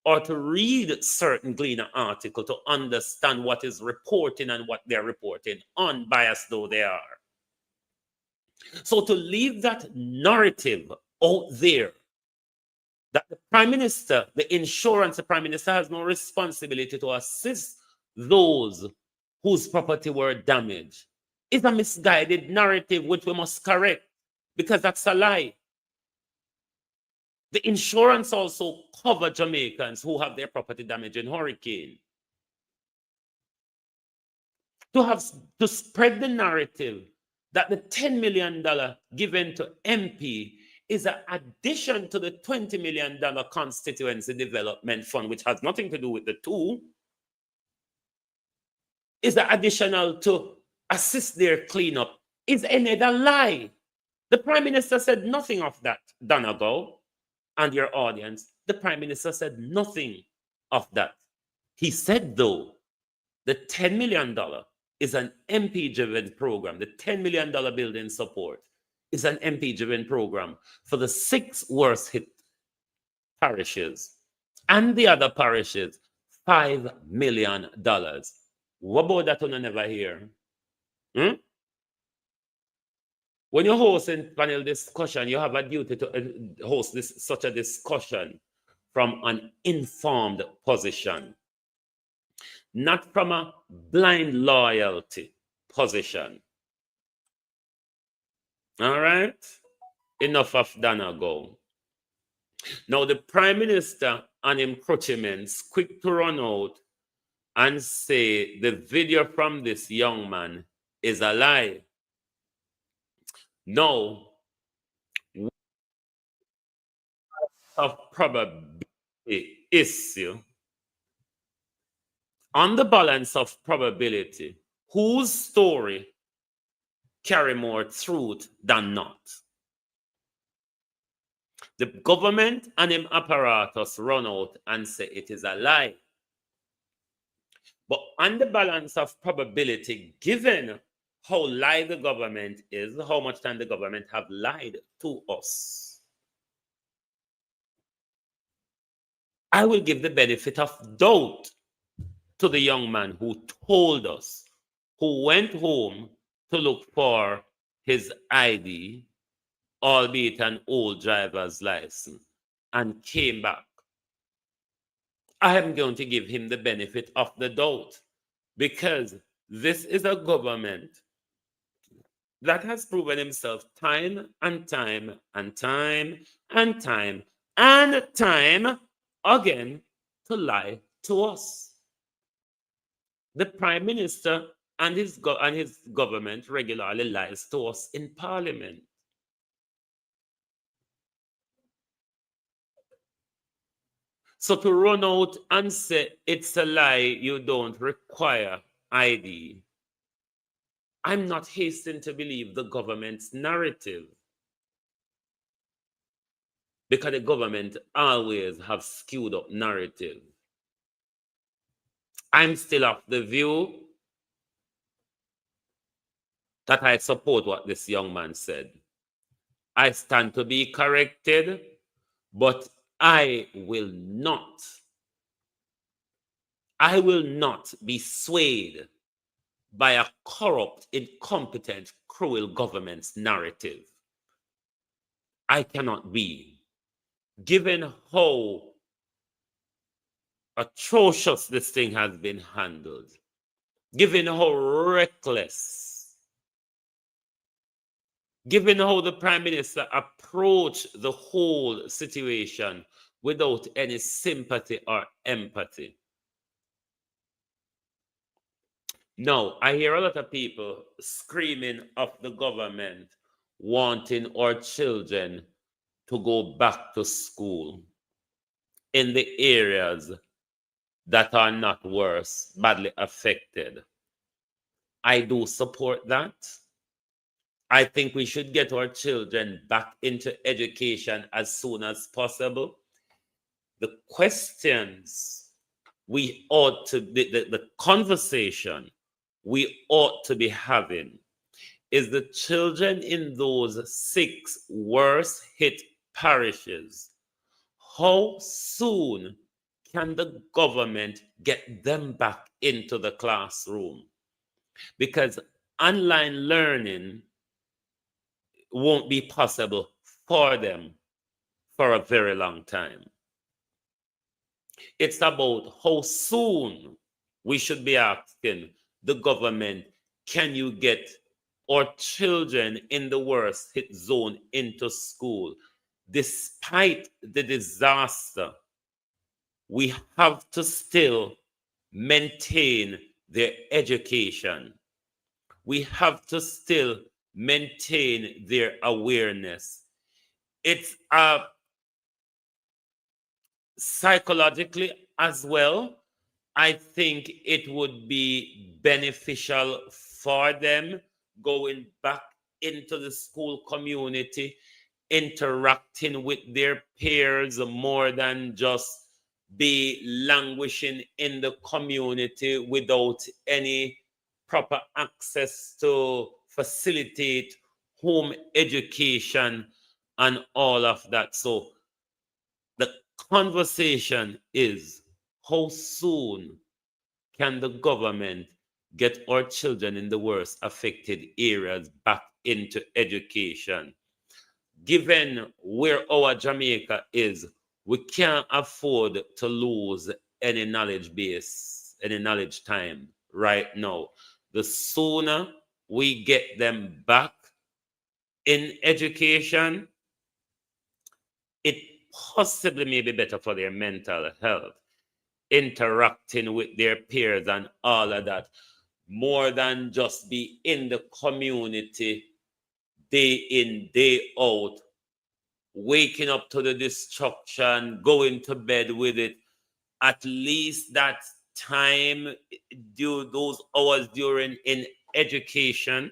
S3: or to read certain Gleaner article to understand what is reporting and what they're reporting, unbiased though they are. So to leave that narrative out there, that the Prime Minister, the Prime Minister has no responsibility to assist those whose property were damaged, is a misguided narrative which we must correct because that's a lie. The insurance also covers Jamaicans who have their property damaged in hurricane. To spread the narrative that the $10 million given to MP is an addition to the $20 million constituency development fund, which has nothing to do with the two, is an additional to assist their cleanup, is another lie. The Prime Minister said nothing of that, Donna Gowe and your audience. The Prime Minister said nothing of that. He said, though, the $10 million is an MP-driven program. The $10 million building support is an MP-driven program for the 6 worst hit parishes and the other parishes, $5 million. What about that one I never hear? When you host a panel discussion, you have a duty to host such a discussion from an informed position, not from a blind loyalty position. All right? Enough of Donna Gowe. Now, the Prime Minister and encroachments quick to run out and say the video from this young man is a lie. No. Of probability issue. On the balance of probability, whose story carry more truth than not? The government and them apparatus run out and say it is a lie. But on the balance of probability, given how lie the government is, how much time the government have lied to us, I will give the benefit of doubt to the young man who told us, who went home to look for his ID, albeit an old driver's license, and came back. I am going to give him the benefit of the doubt because this is a government that has proven himself time and time and time and time and time again to lie to us. The Prime Minister and his government regularly lies to us in Parliament. So to run out and say it's a lie, you don't require ID, I'm not hastening to believe the government's narrative. because the government always have skewed up narrative. I'm still of the view that I support what this young man said. I stand to be corrected, but I will not be swayed by a corrupt, incompetent, cruel government's narrative. I cannot be. Given how atrocious this thing has been handled, given how reckless, given how the Prime Minister approached the whole situation without any sympathy or empathy. Now, I hear a lot of people screaming of the government wanting our children to go back to school in the areas that are not worse, badly affected. I do support that. I think we should get our children back into education as soon as possible. The questions we ought to, the conversation we ought to be having is the children in those 6 worst hit parishes. How soon can the government get them back into the classroom? Because online learning won't be possible for them for a very long time. It's about how soon we should be asking the government, can you get our children in the worst hit zone into school? Despite the disaster, we have to still maintain their education. We have to still maintain their awareness. It's psychologically as well, I think it would be beneficial for them going back into the school community, interacting with their peers more than just be languishing in the community without any proper access to facilitate home education and all of that. So the conversation is, how soon can the government get our children in the worst affected areas back into education? Given where our Jamaica is, we can't afford to lose any knowledge base, any knowledge time right now. The sooner we get them back in education, it possibly may be better for their mental health, interacting with their peers and all of that, more than just be in the community day in, day out, waking up to the destruction, going to bed with it. At least that time, those hours during in education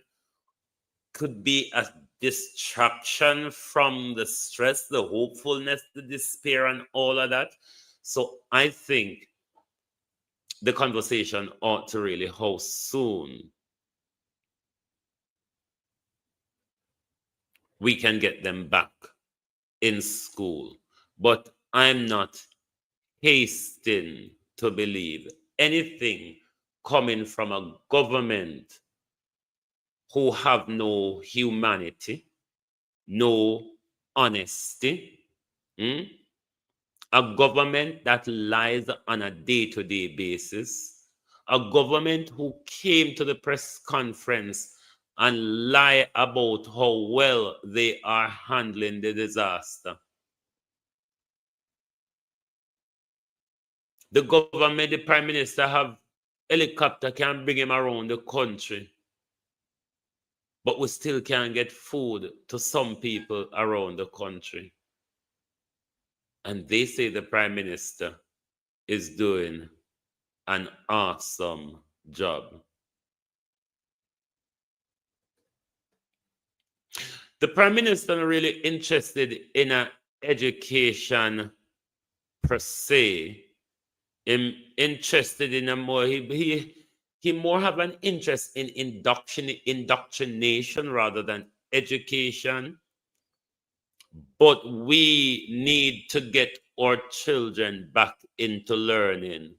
S3: could be a distraction from the stress, the hopefulness, the despair, and all of that. So I think the conversation ought to really, how soon we can get them back in school. But I'm not hasting to believe anything coming from a government who have no humanity, no honesty, a government that lies on a day-to-day basis, a government who came to the press conference and lie about how well they are handling the disaster. The government, the Prime Minister have helicopter can bring him around the country, but we still can't get food to some people around the country. And they say the Prime Minister is doing an awesome job. The Prime Minister is really interested in a education per se. I'm interested in a more he more have an interest in indoctrination rather than education. But we need to get our children back into learning.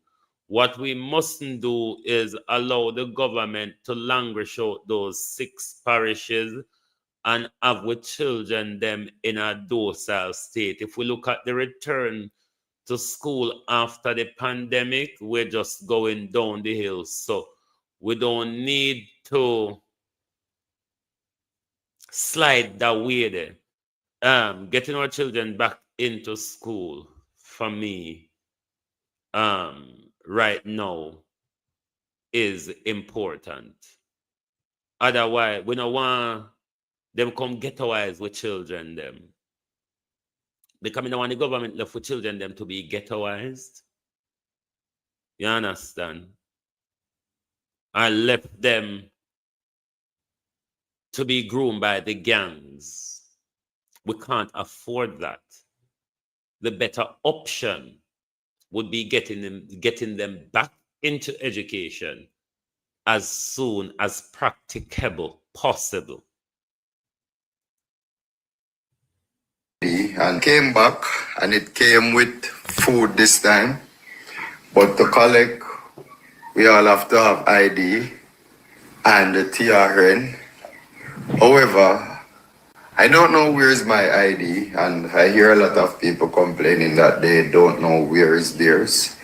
S3: What we mustn't do is allow the government to languish out those 6 parishes and have with children them in a docile state. If we look at the return to school after the pandemic, we're just going down the hill. So we don't need to slide that way there. Getting our children back into school for me right now is important. Otherwise, we don't want them come ghettoized with children them. Because we don't want the government left with children them to be ghettoized. You understand? I left them to be groomed by the gangs. We can't afford that. The better option would be getting them back into education as soon as practicable possible.
S6: And came back, and it came with food this time. But to collect, we all have to have ID and the TRN. However, I don't know where is my ID, and I hear a lot of people complaining that they don't know where is theirs.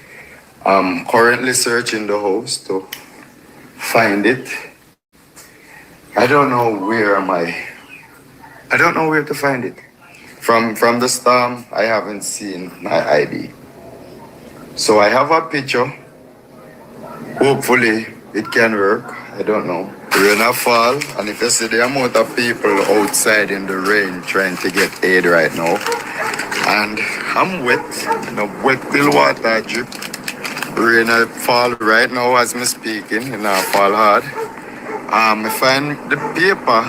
S6: I'm currently searching the house to find it. I don't know where to find it. From the storm, I haven't seen my ID. So I have a picture. Hopefully it can work. I don't know. Rain a fall, and if you see the amount of people outside in the rain trying to get aid right now, and I'm wet, wet till water drip. Rain a fall right now as me speaking, fall hard. I find the paper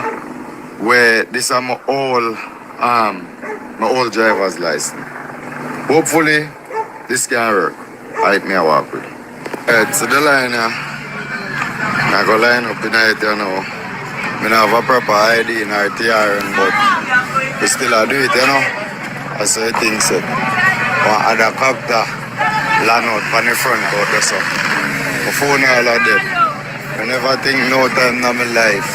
S6: where this is my old driver's license. Hopefully this can work. I me walk with. Alright, so the line I go line up in it, I don't have a proper ID in our TRN, but we still do it, I say things so. One other copter land out on the front out there, so. My phone all of them. I never think no time in my life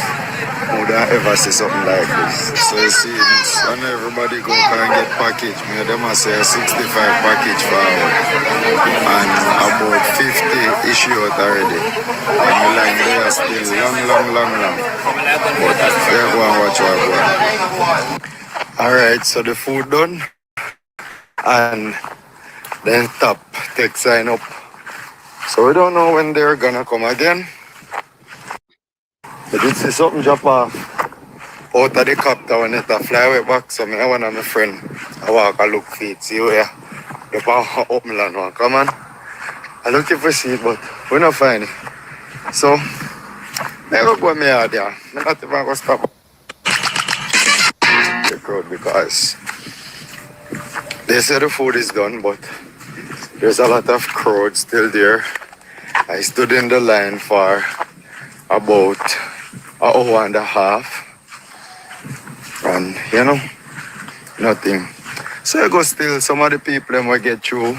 S6: I would ever see something like this. So it seems when everybody go and get package, me them I say 65 package forward. And about 50 issue out already. And the line there is still long. But they're going to watch what going. Alright, so the food done. And then top take sign up. So we don't know when they're gonna come again. I did see something drop off out of the copter when it fly away back. So I one of my friend I walk and look for it. See where the power open land one. Come on. I looking for seat but we not find it. So I go go me out there. I'm not even gonna stop the crowd because they say the food is done, but there's a lot of crowd still there. I stood in the line for about an hour and a half. And nothing. So I go still, some of the people that get through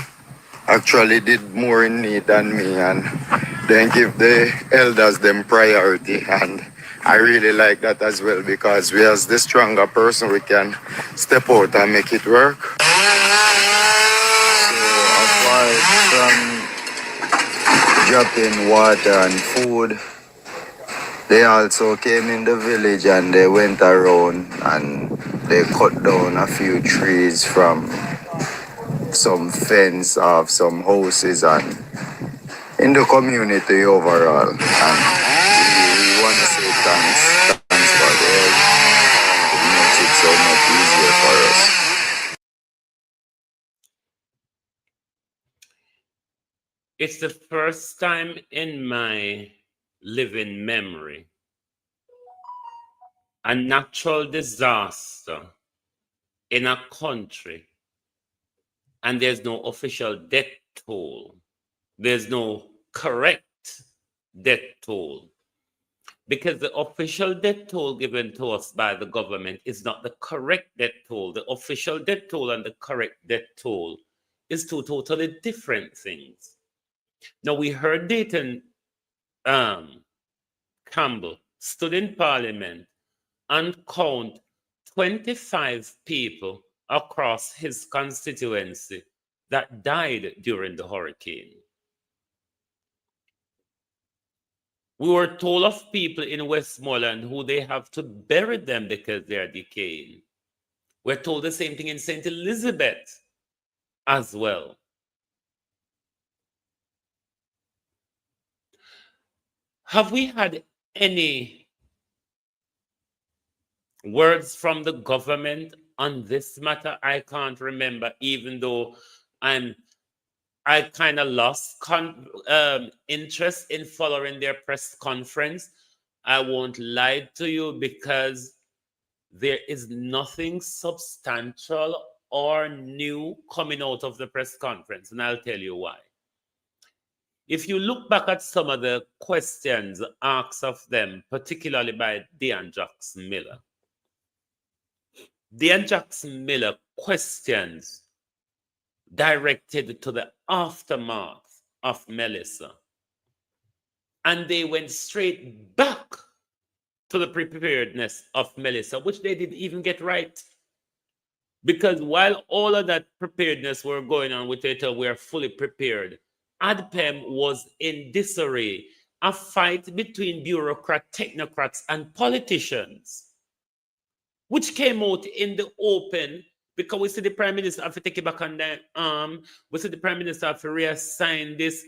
S6: actually did more in need than me and then give the elders them priority. And I really like that as well because we as the stronger person, we can step out and make it work. So apart from dropping water and food, they also came in the village and they went around and they cut down a few trees from some fence of some houses and in the community overall. And we want to say thanks for the help. It makes it so much easier for us.
S3: It's the first time in my living memory a natural disaster in a country and there's no official death toll, there's no correct death toll, because the official death toll given to us by the government is not the correct death toll. The official death toll and the correct death toll is two totally different things. Now, we heard Dayton Campbell stood in Parliament and count 25 people across his constituency that died during the hurricane. We were told of people in Westmoreland who they have to bury them because they are decaying. We're told the same thing in St. Elizabeth as well. Have we had any words from the government on this matter? I can't remember, even though I kind of lost interest in following their press conference. I won't lie to you, because there is nothing substantial or new coming out of the press conference, and I'll tell you why. If you look back at some of the questions asked of them, particularly by Dean Jackson Miller, Dean Jackson Miller questions directed to the aftermath of Melissa. And they went straight back to the preparedness of Melissa, which they didn't even get right. Because while all of that preparedness were going on with it, we are fully prepared, ADPEM was in disarray, a fight between bureaucrats, technocrats, and politicians, which came out in the open. Because we see the Prime Minister have to take it back on their arm. We see the Prime Minister have to reassign this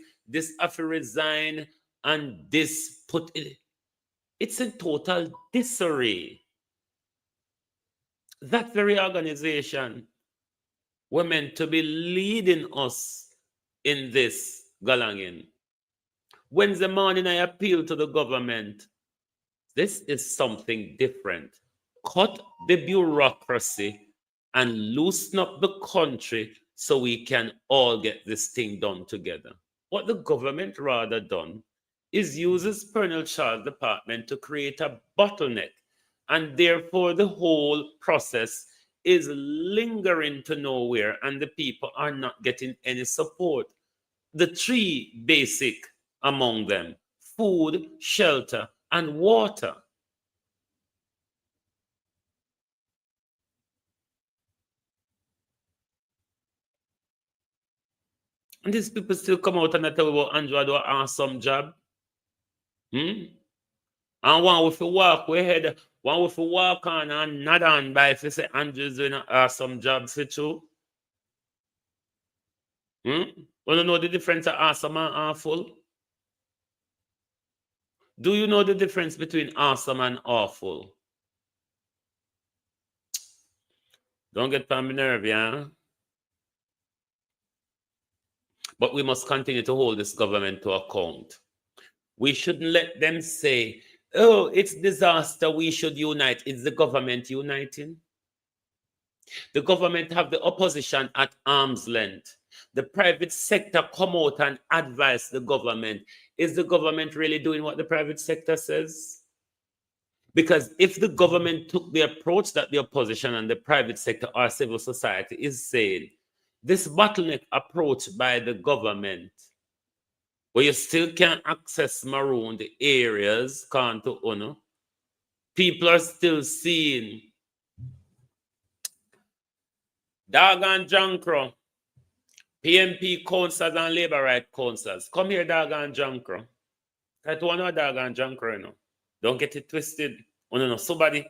S3: have to resign, and this put it. It's in total disarray. That very organization were meant to be leading us in this galangin. Wednesday morning, I appeal to the government. This is something different. Cut the bureaucracy and loosen up the country so we can all get this thing done together. What the government rather done is uses Colonel Charles' department to create a bottleneck, and therefore the whole process is lingering to nowhere and the people are not getting any support. The three basic among them: food, shelter, and water. And these people still come out and tell you about Andrew do an awesome job. And one with a walk, we had one with a walk on and nod on by if you say Andrew's doing an awesome job for you. You don't know the difference of awesome and awful? Do you know the difference between awesome and awful? Don't get on my nerve, yeah? But we must continue to hold this government to account. We shouldn't let them say, oh, it's disaster, we should unite. It's the government uniting. The government have the opposition at arm's length. The private sector come out and advise the government. Is the government really doing what the private sector says? Because if the government took the approach that the opposition and the private sector or civil society is saying, this bottleneck approach by the government, where you still can't access maroon the areas, can't you? People are still seeing Dog and Jankro, PMP councillors and labor right councillors. Come here, Dog and Jankro. That one of Dog and Jankro, you know. Don't get it twisted. Oh, no, somebody.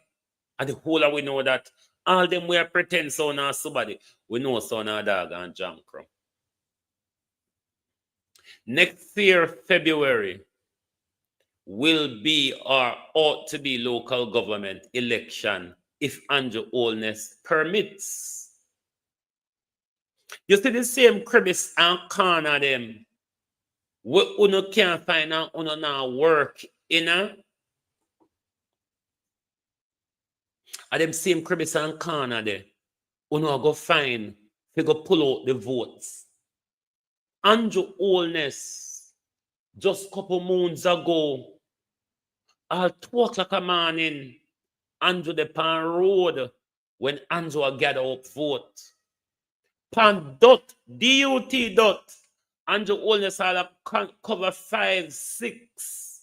S3: And the whole of we know that all them we are pretend so now somebody. We know so now Dog and Jankro. Next year, February, will be or ought to be local government election if Andrew Holness permits. You see the same crevice and corner them. We uno can't find out uno now work in a. And them same crevice and corner there. Uno go find, we go pull out the votes. Andrew Holness, just couple moons ago, at 2 o'clock a morning, Andrew the pan road, when Andrew gather up vote. Pan dot, DUT dot, Andrew Holness all cover 5, 6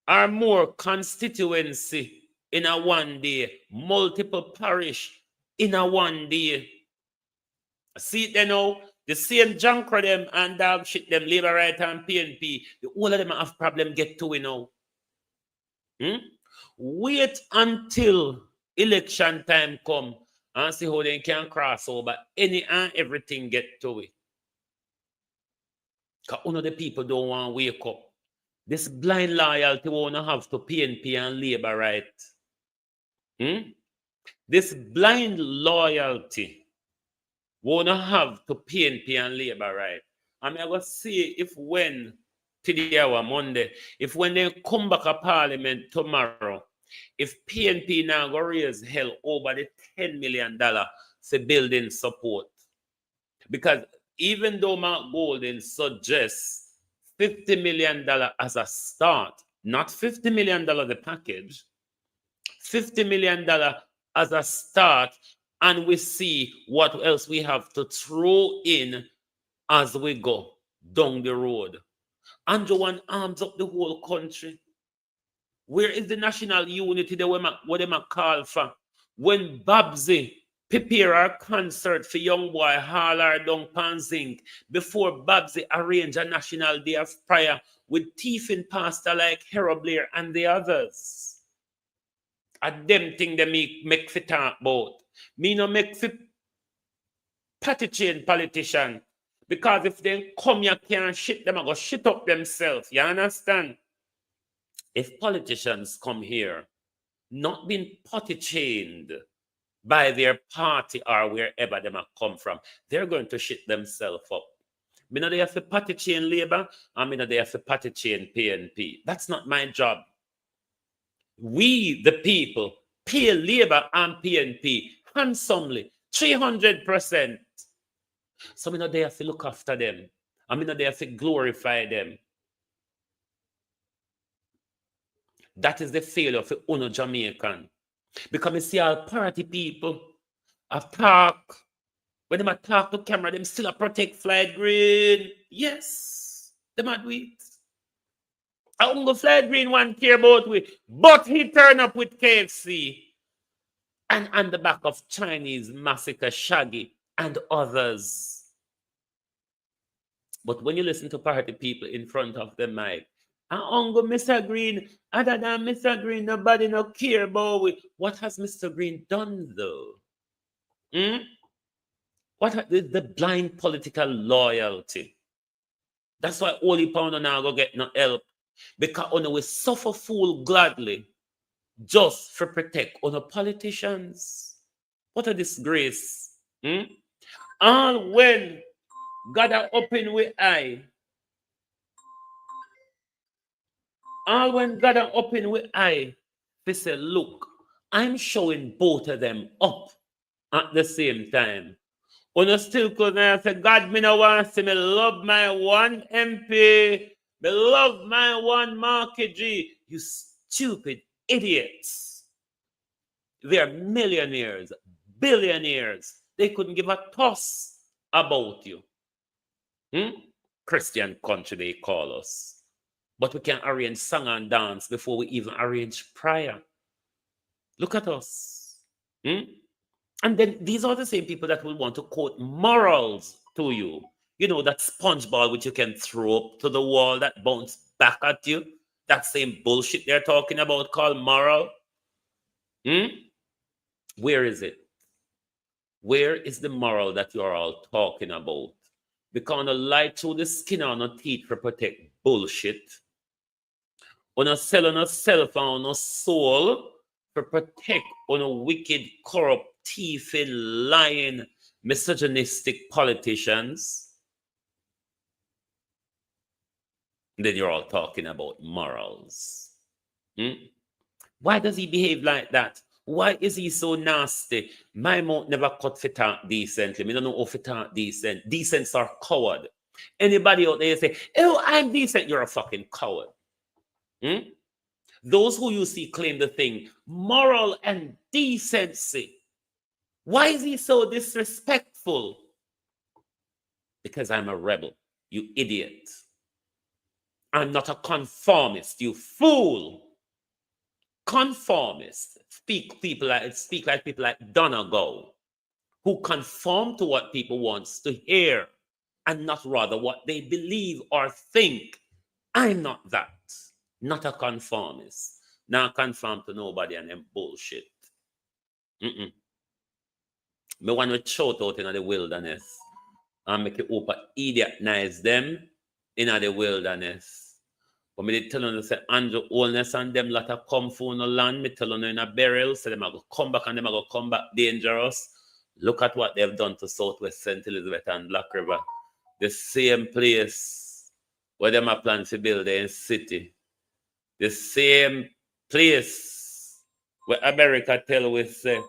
S3: or more constituency in a one day, multiple parish in a one day. See it there now, the same junk them and dog shit them, Labour Right and PNP, all of them have problem get to it now. Wait until election time come and see how they can cross over any and everything get to it. Because one of the people don't want to wake up. This blind loyalty won't have to PNP and Labour Right. This blind loyalty won't have to PNP and Labour Right. I mean, I will see if when today or Monday, if when they come back to Parliament tomorrow, if PNP now go raise hell over the $10 million for building support. Because even though Mark Golden suggests $50 million as a start, not $50 million the package, $50 million as a start, and we see what else we have to throw in as we go down the road. Andrew one arms up the whole country. Where is the national unity that what them call for? When Babsy prepare our concert for young boy Hall or down Panzink, before Babsy arrange a national day of prayer with thieving pastor like Harold Blair and the others. A them thing they make fit talk about. Me no make fit party chain politician. Because if they come here can't shit, them go shit up themselves. You understand? If politicians come here, not being potty chained by their party or wherever they might come from, they're going to shit themselves up. Me know they have to potty chain Labour, and me know they have to potty chain PNP. That's not my job. We, the people, pay Labour and PNP handsomely, 300%. So me know they have to look after them. I mean, they have to glorify them. That is the failure of the Jamaican. Because we see our party people talk. When they talk to camera, them still protect flight green. Yes, they might do it. I don't go flight green one care about we, but he turn up with KFC and on the back of Chinese massacre Shaggy and others. But when you listen to party people in front of the mic, I go Mr. Green, other than Mr. Green, nobody no care about it. What has Mr. Green done though? What is the blind political loyalty? That's why Holy Pound now go get no help. Because on we suffer fool gladly just for protect on the politicians. What a disgrace. All when God are open with eye. All when God are open with eye, they say, look, I'm showing both of them up at the same time. When you still couldn't say, God, me no want to see me love my one MP, me love my one Marky G. You stupid idiots. They're millionaires, billionaires. They couldn't give a toss about you. Christian country, they call us. But we can arrange song and dance before we even arrange prayer. Look at us. And then these are the same people that will want to quote morals to you. You know, that sponge ball which you can throw up to the wall that bounce back at you. That same bullshit they're talking about called moral. Where is it? Where is the moral that you're all talking about? Because on a light through the skin on a teeth to protect bullshit. On a sell on a cell phone, on a soul to protect on a wicked, corrupt, thieving, lying, misogynistic politicians. Then you're all talking about morals. Why does he behave like that? Why is he so nasty? My mouth never cut for talk decently. Me don't know how to talk decent. Decents are coward. Anybody out there say, oh, I'm decent, you're a fucking coward. Hmm? Those who you see claim the thing, moral and decency. Why is he so disrespectful? Because I'm a rebel, you idiot. I'm not a conformist, you fool. Conformists speak like people like Donna Gowe, who conform to what people wants to hear and not rather what they believe or think. I'm not that. Not a conformist. Not conform to nobody and them bullshit. Me want to shout out in the wilderness and make it open idiotnize them in the wilderness. But me did tell them, say, Andrew Holness and them lot of come for no land. Me tell them in a burial, so them are going to come back and them are going to come back dangerous. Look at what they've done to Southwest St. Elizabeth and Black River. The same place where them are planning to build in city. The same place where America tell we say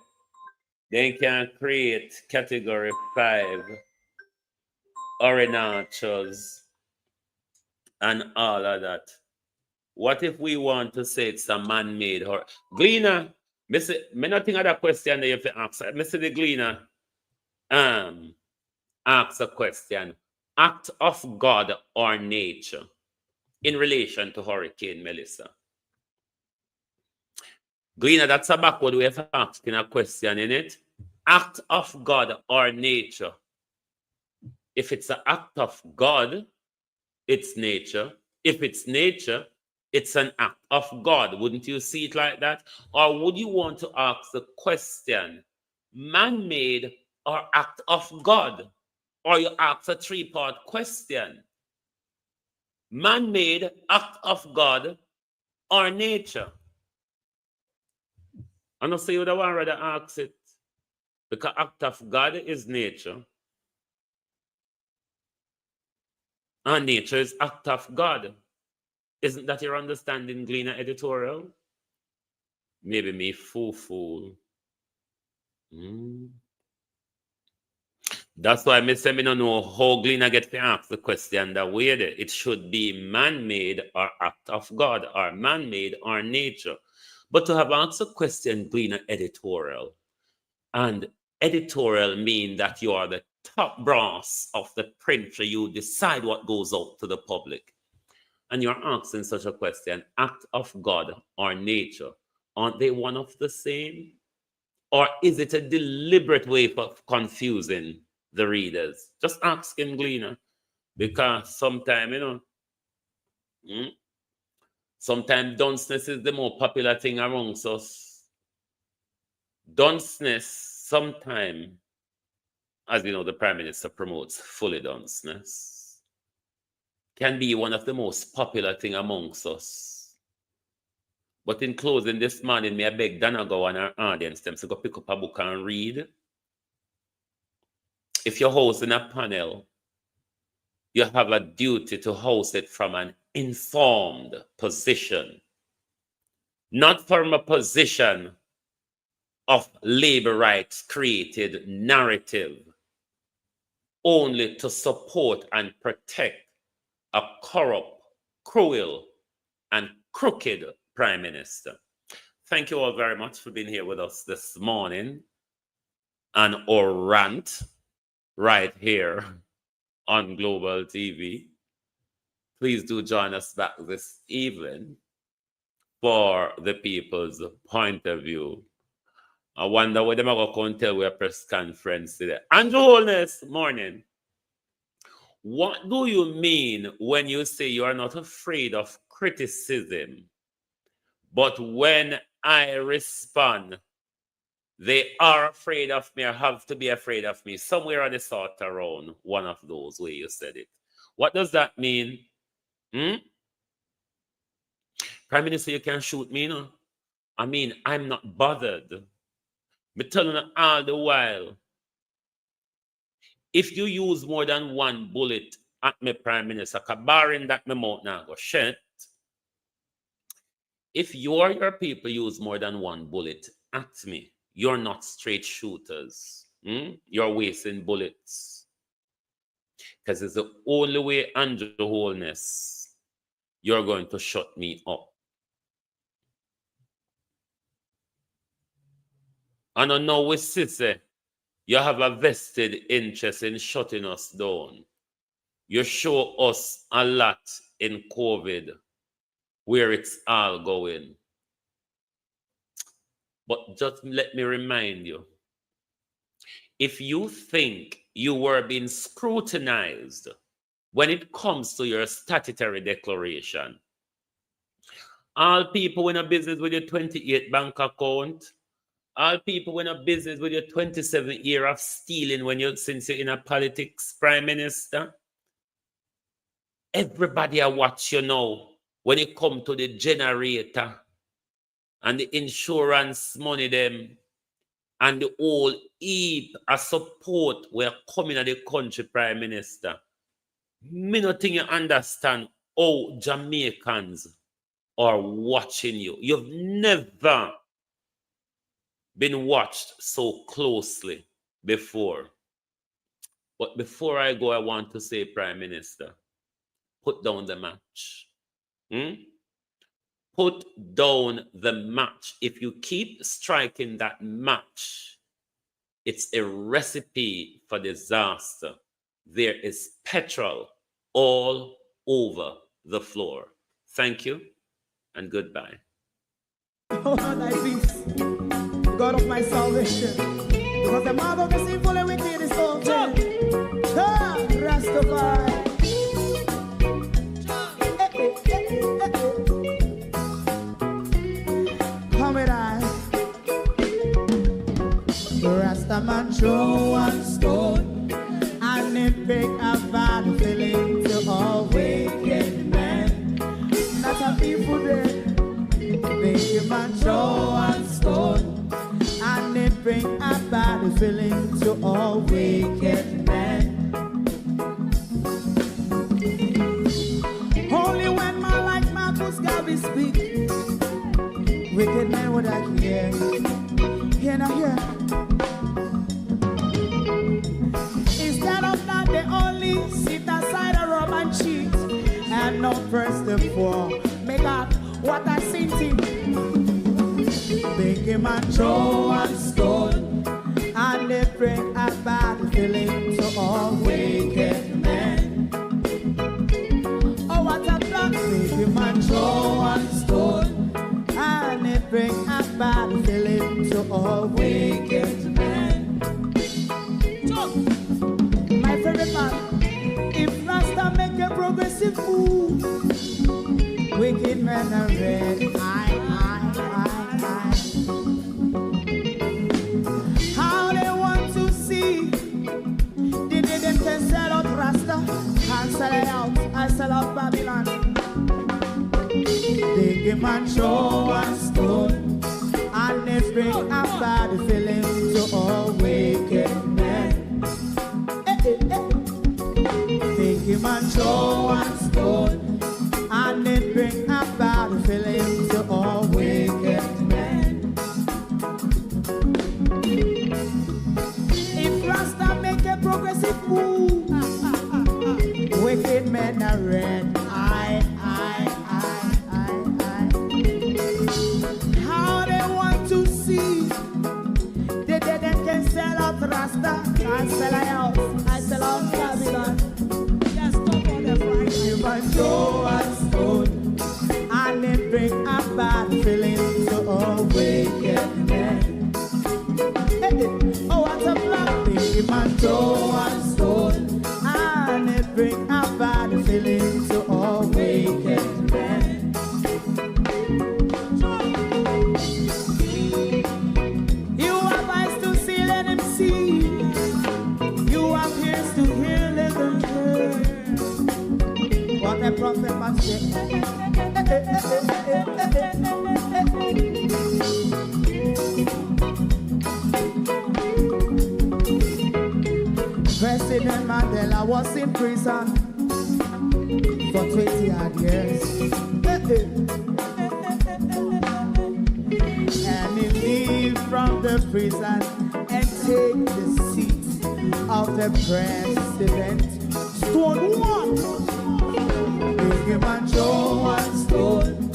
S3: they can create category 5 oranachos and all of that. What if we want to say it's a man-made or Gleaner? Me not think of that question that you have to ask. Me say the Gleaner ask a question. Act of God or nature in relation to Hurricane Melissa. Gleaner, that's a backward way of asking a question, in it. Act of God or nature. If it's an act of God, it's nature. If it's nature, it's an act of God. Wouldn't you see it like that? Or would you want to ask the question, man-made or act of God? Or you ask a 3-part question. Man-made, act of God, or nature? I don't say you the one rather ask it. Because act of God is nature. And nature is act of God. Isn't that your understanding, Gleaner editorial? Maybe me fool. That's why I say me don't know how Gleaner get to ask the question that way. It should be man-made or act of God, or man-made or nature. But to have asked a question, Gleaner editorial, and editorial mean that you are the top brass of the printer, you decide what goes out to the public. And you're asking such a question, act of God or nature, aren't they one of the same? Or is it a deliberate way of confusing the readers? Just asking, Gleaner, because sometimes, sometimes dunceness is the more popular thing amongst us. Dunceness, sometimes, as you know, the Prime Minister promotes fully dunceness, can be one of the most popular thing amongst us. But in closing this morning, may I beg Donna Gowe and our audience them to go pick up a book and read. If you're hosting a panel, you have a duty to host it from an informed position, not from a position of labor rights created narrative, only to support and protect a corrupt, cruel, and crooked Prime Minister. Thank you all very much for being here with us this morning on our rant right here on Global TV. Please do join us back this evening for the people's point of view. I wonder what them are going to come and tell we a press conference today. Andrew Holness, morning. What do you mean when you say you are not afraid of criticism, but when I respond, they are afraid of me or have to be afraid of me? Somewhere on the sort around one of those way you said it. What does that mean? Prime Minister, you can shoot me, no? I mean, I'm not bothered. Me telling you all the while, if you use more than one bullet at me, Prime Minister, barring that me mouth now go shit. If you or your people use more than one bullet at me. You're not straight shooters. You're wasting bullets. Because it's the only way, Andrew Holness, you're going to shut me up. And I know we say you have a vested interest in shutting us down. You show us a lot in COVID, where it's all going. But just let me remind you, if you think you were being scrutinized when it comes to your statutory declaration, all people in a business with your 28 bank account, all people in a business with your 27 year of stealing since you're in a politics, Prime Minister, everybody I watch you now when it come to the generator and the insurance money them and the whole heap of support we're coming at the country, Prime Minister. Me not think you understand how Jamaicans are watching you. You've never been watched so closely before. But before I go, I want to say, Prime Minister, put down the match. Put down the match. If you keep striking that match, it's a recipe for disaster. There is petrol all over the floor. Thank you and goodbye.
S2: Oh, thy peace, God of my salvation, because the mouth of the sinful and wicked is open. Rastafari. Come with I. Rastaman throw one stone, and it break a bad feeling to all wicked men. That's a people there. Make a man throw one stone, and it bring a bad feeling to all wicked men. Only when man like Marcus Garvey speak, wicked men would I hear. Hear now hear. Instead of that, they only sit aside and rub and cheat, and not first and for make up what I seen to. Make him a throw and stone, and they bring a bad feeling to all wicked men. Oh, what a plan! Make him a throw and stone, and they bring a bad feeling to all wicked men. So, my favorite man, if Rasta make a progressive move, wicked men are red. How they want to see the day them can sell out Rasta and sell it out. I sell out Babylon. They give man show and stone, and they bring a bad feeling to all wicked men. They give man show and stone, and it bring a bad feeling to all wicked men. If Rasta make a progressive move, wicked men are red. How they want to see the dead that can sell out Rasta and sell out. I sell out Babylon. Just stop on the Friday. You might go and stone, and it bring a bad feeling to all wicked men. Oh, what a black thing. You might go and stone, and it bring a bad feeling to all wicked men. You have eyes to see, let him see. You have ears to hear, let them hear. What a prophet must say. President Mandela was in prison for 20 odd years. And he lived the press event. Stone one, bring him and Joe and Stone,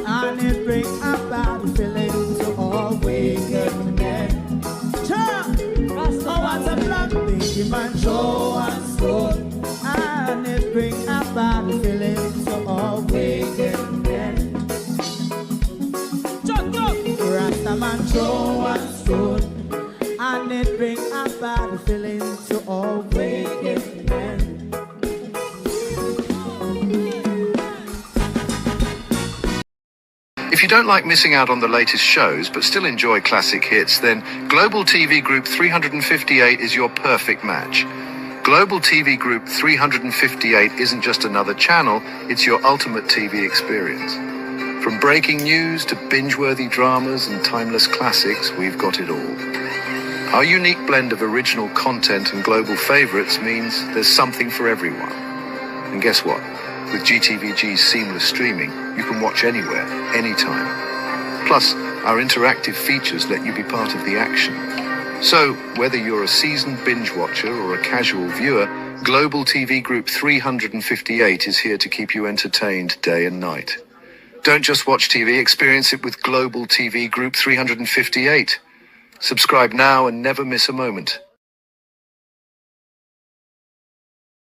S2: and it bring a bad feeling to all wicked men. Oh, what's a black bring him and Joe and Stone, and it bring a bad feeling to all wicked men. Rastaman Joe and Stone, and it bring a bad feeling to all wicked men.
S1: If you don't like missing out on the latest shows but still enjoy classic hits, then Global TV Group 358 is your perfect match. Global TV Group 358 isn't just another channel, it's your ultimate TV experience. From breaking news to binge-worthy dramas and timeless classics, we've got it all. Our unique blend of original content and global favorites means there's something for everyone. And guess what? With GTVG's seamless streaming, you can watch anywhere, anytime. Plus, our interactive features let you be part of the action. So, whether you're a seasoned binge watcher or a casual viewer, Global TV Group 358 is here to keep you entertained day and night. Don't just watch TV, experience it with Global TV Group 358. Subscribe now and never miss a moment.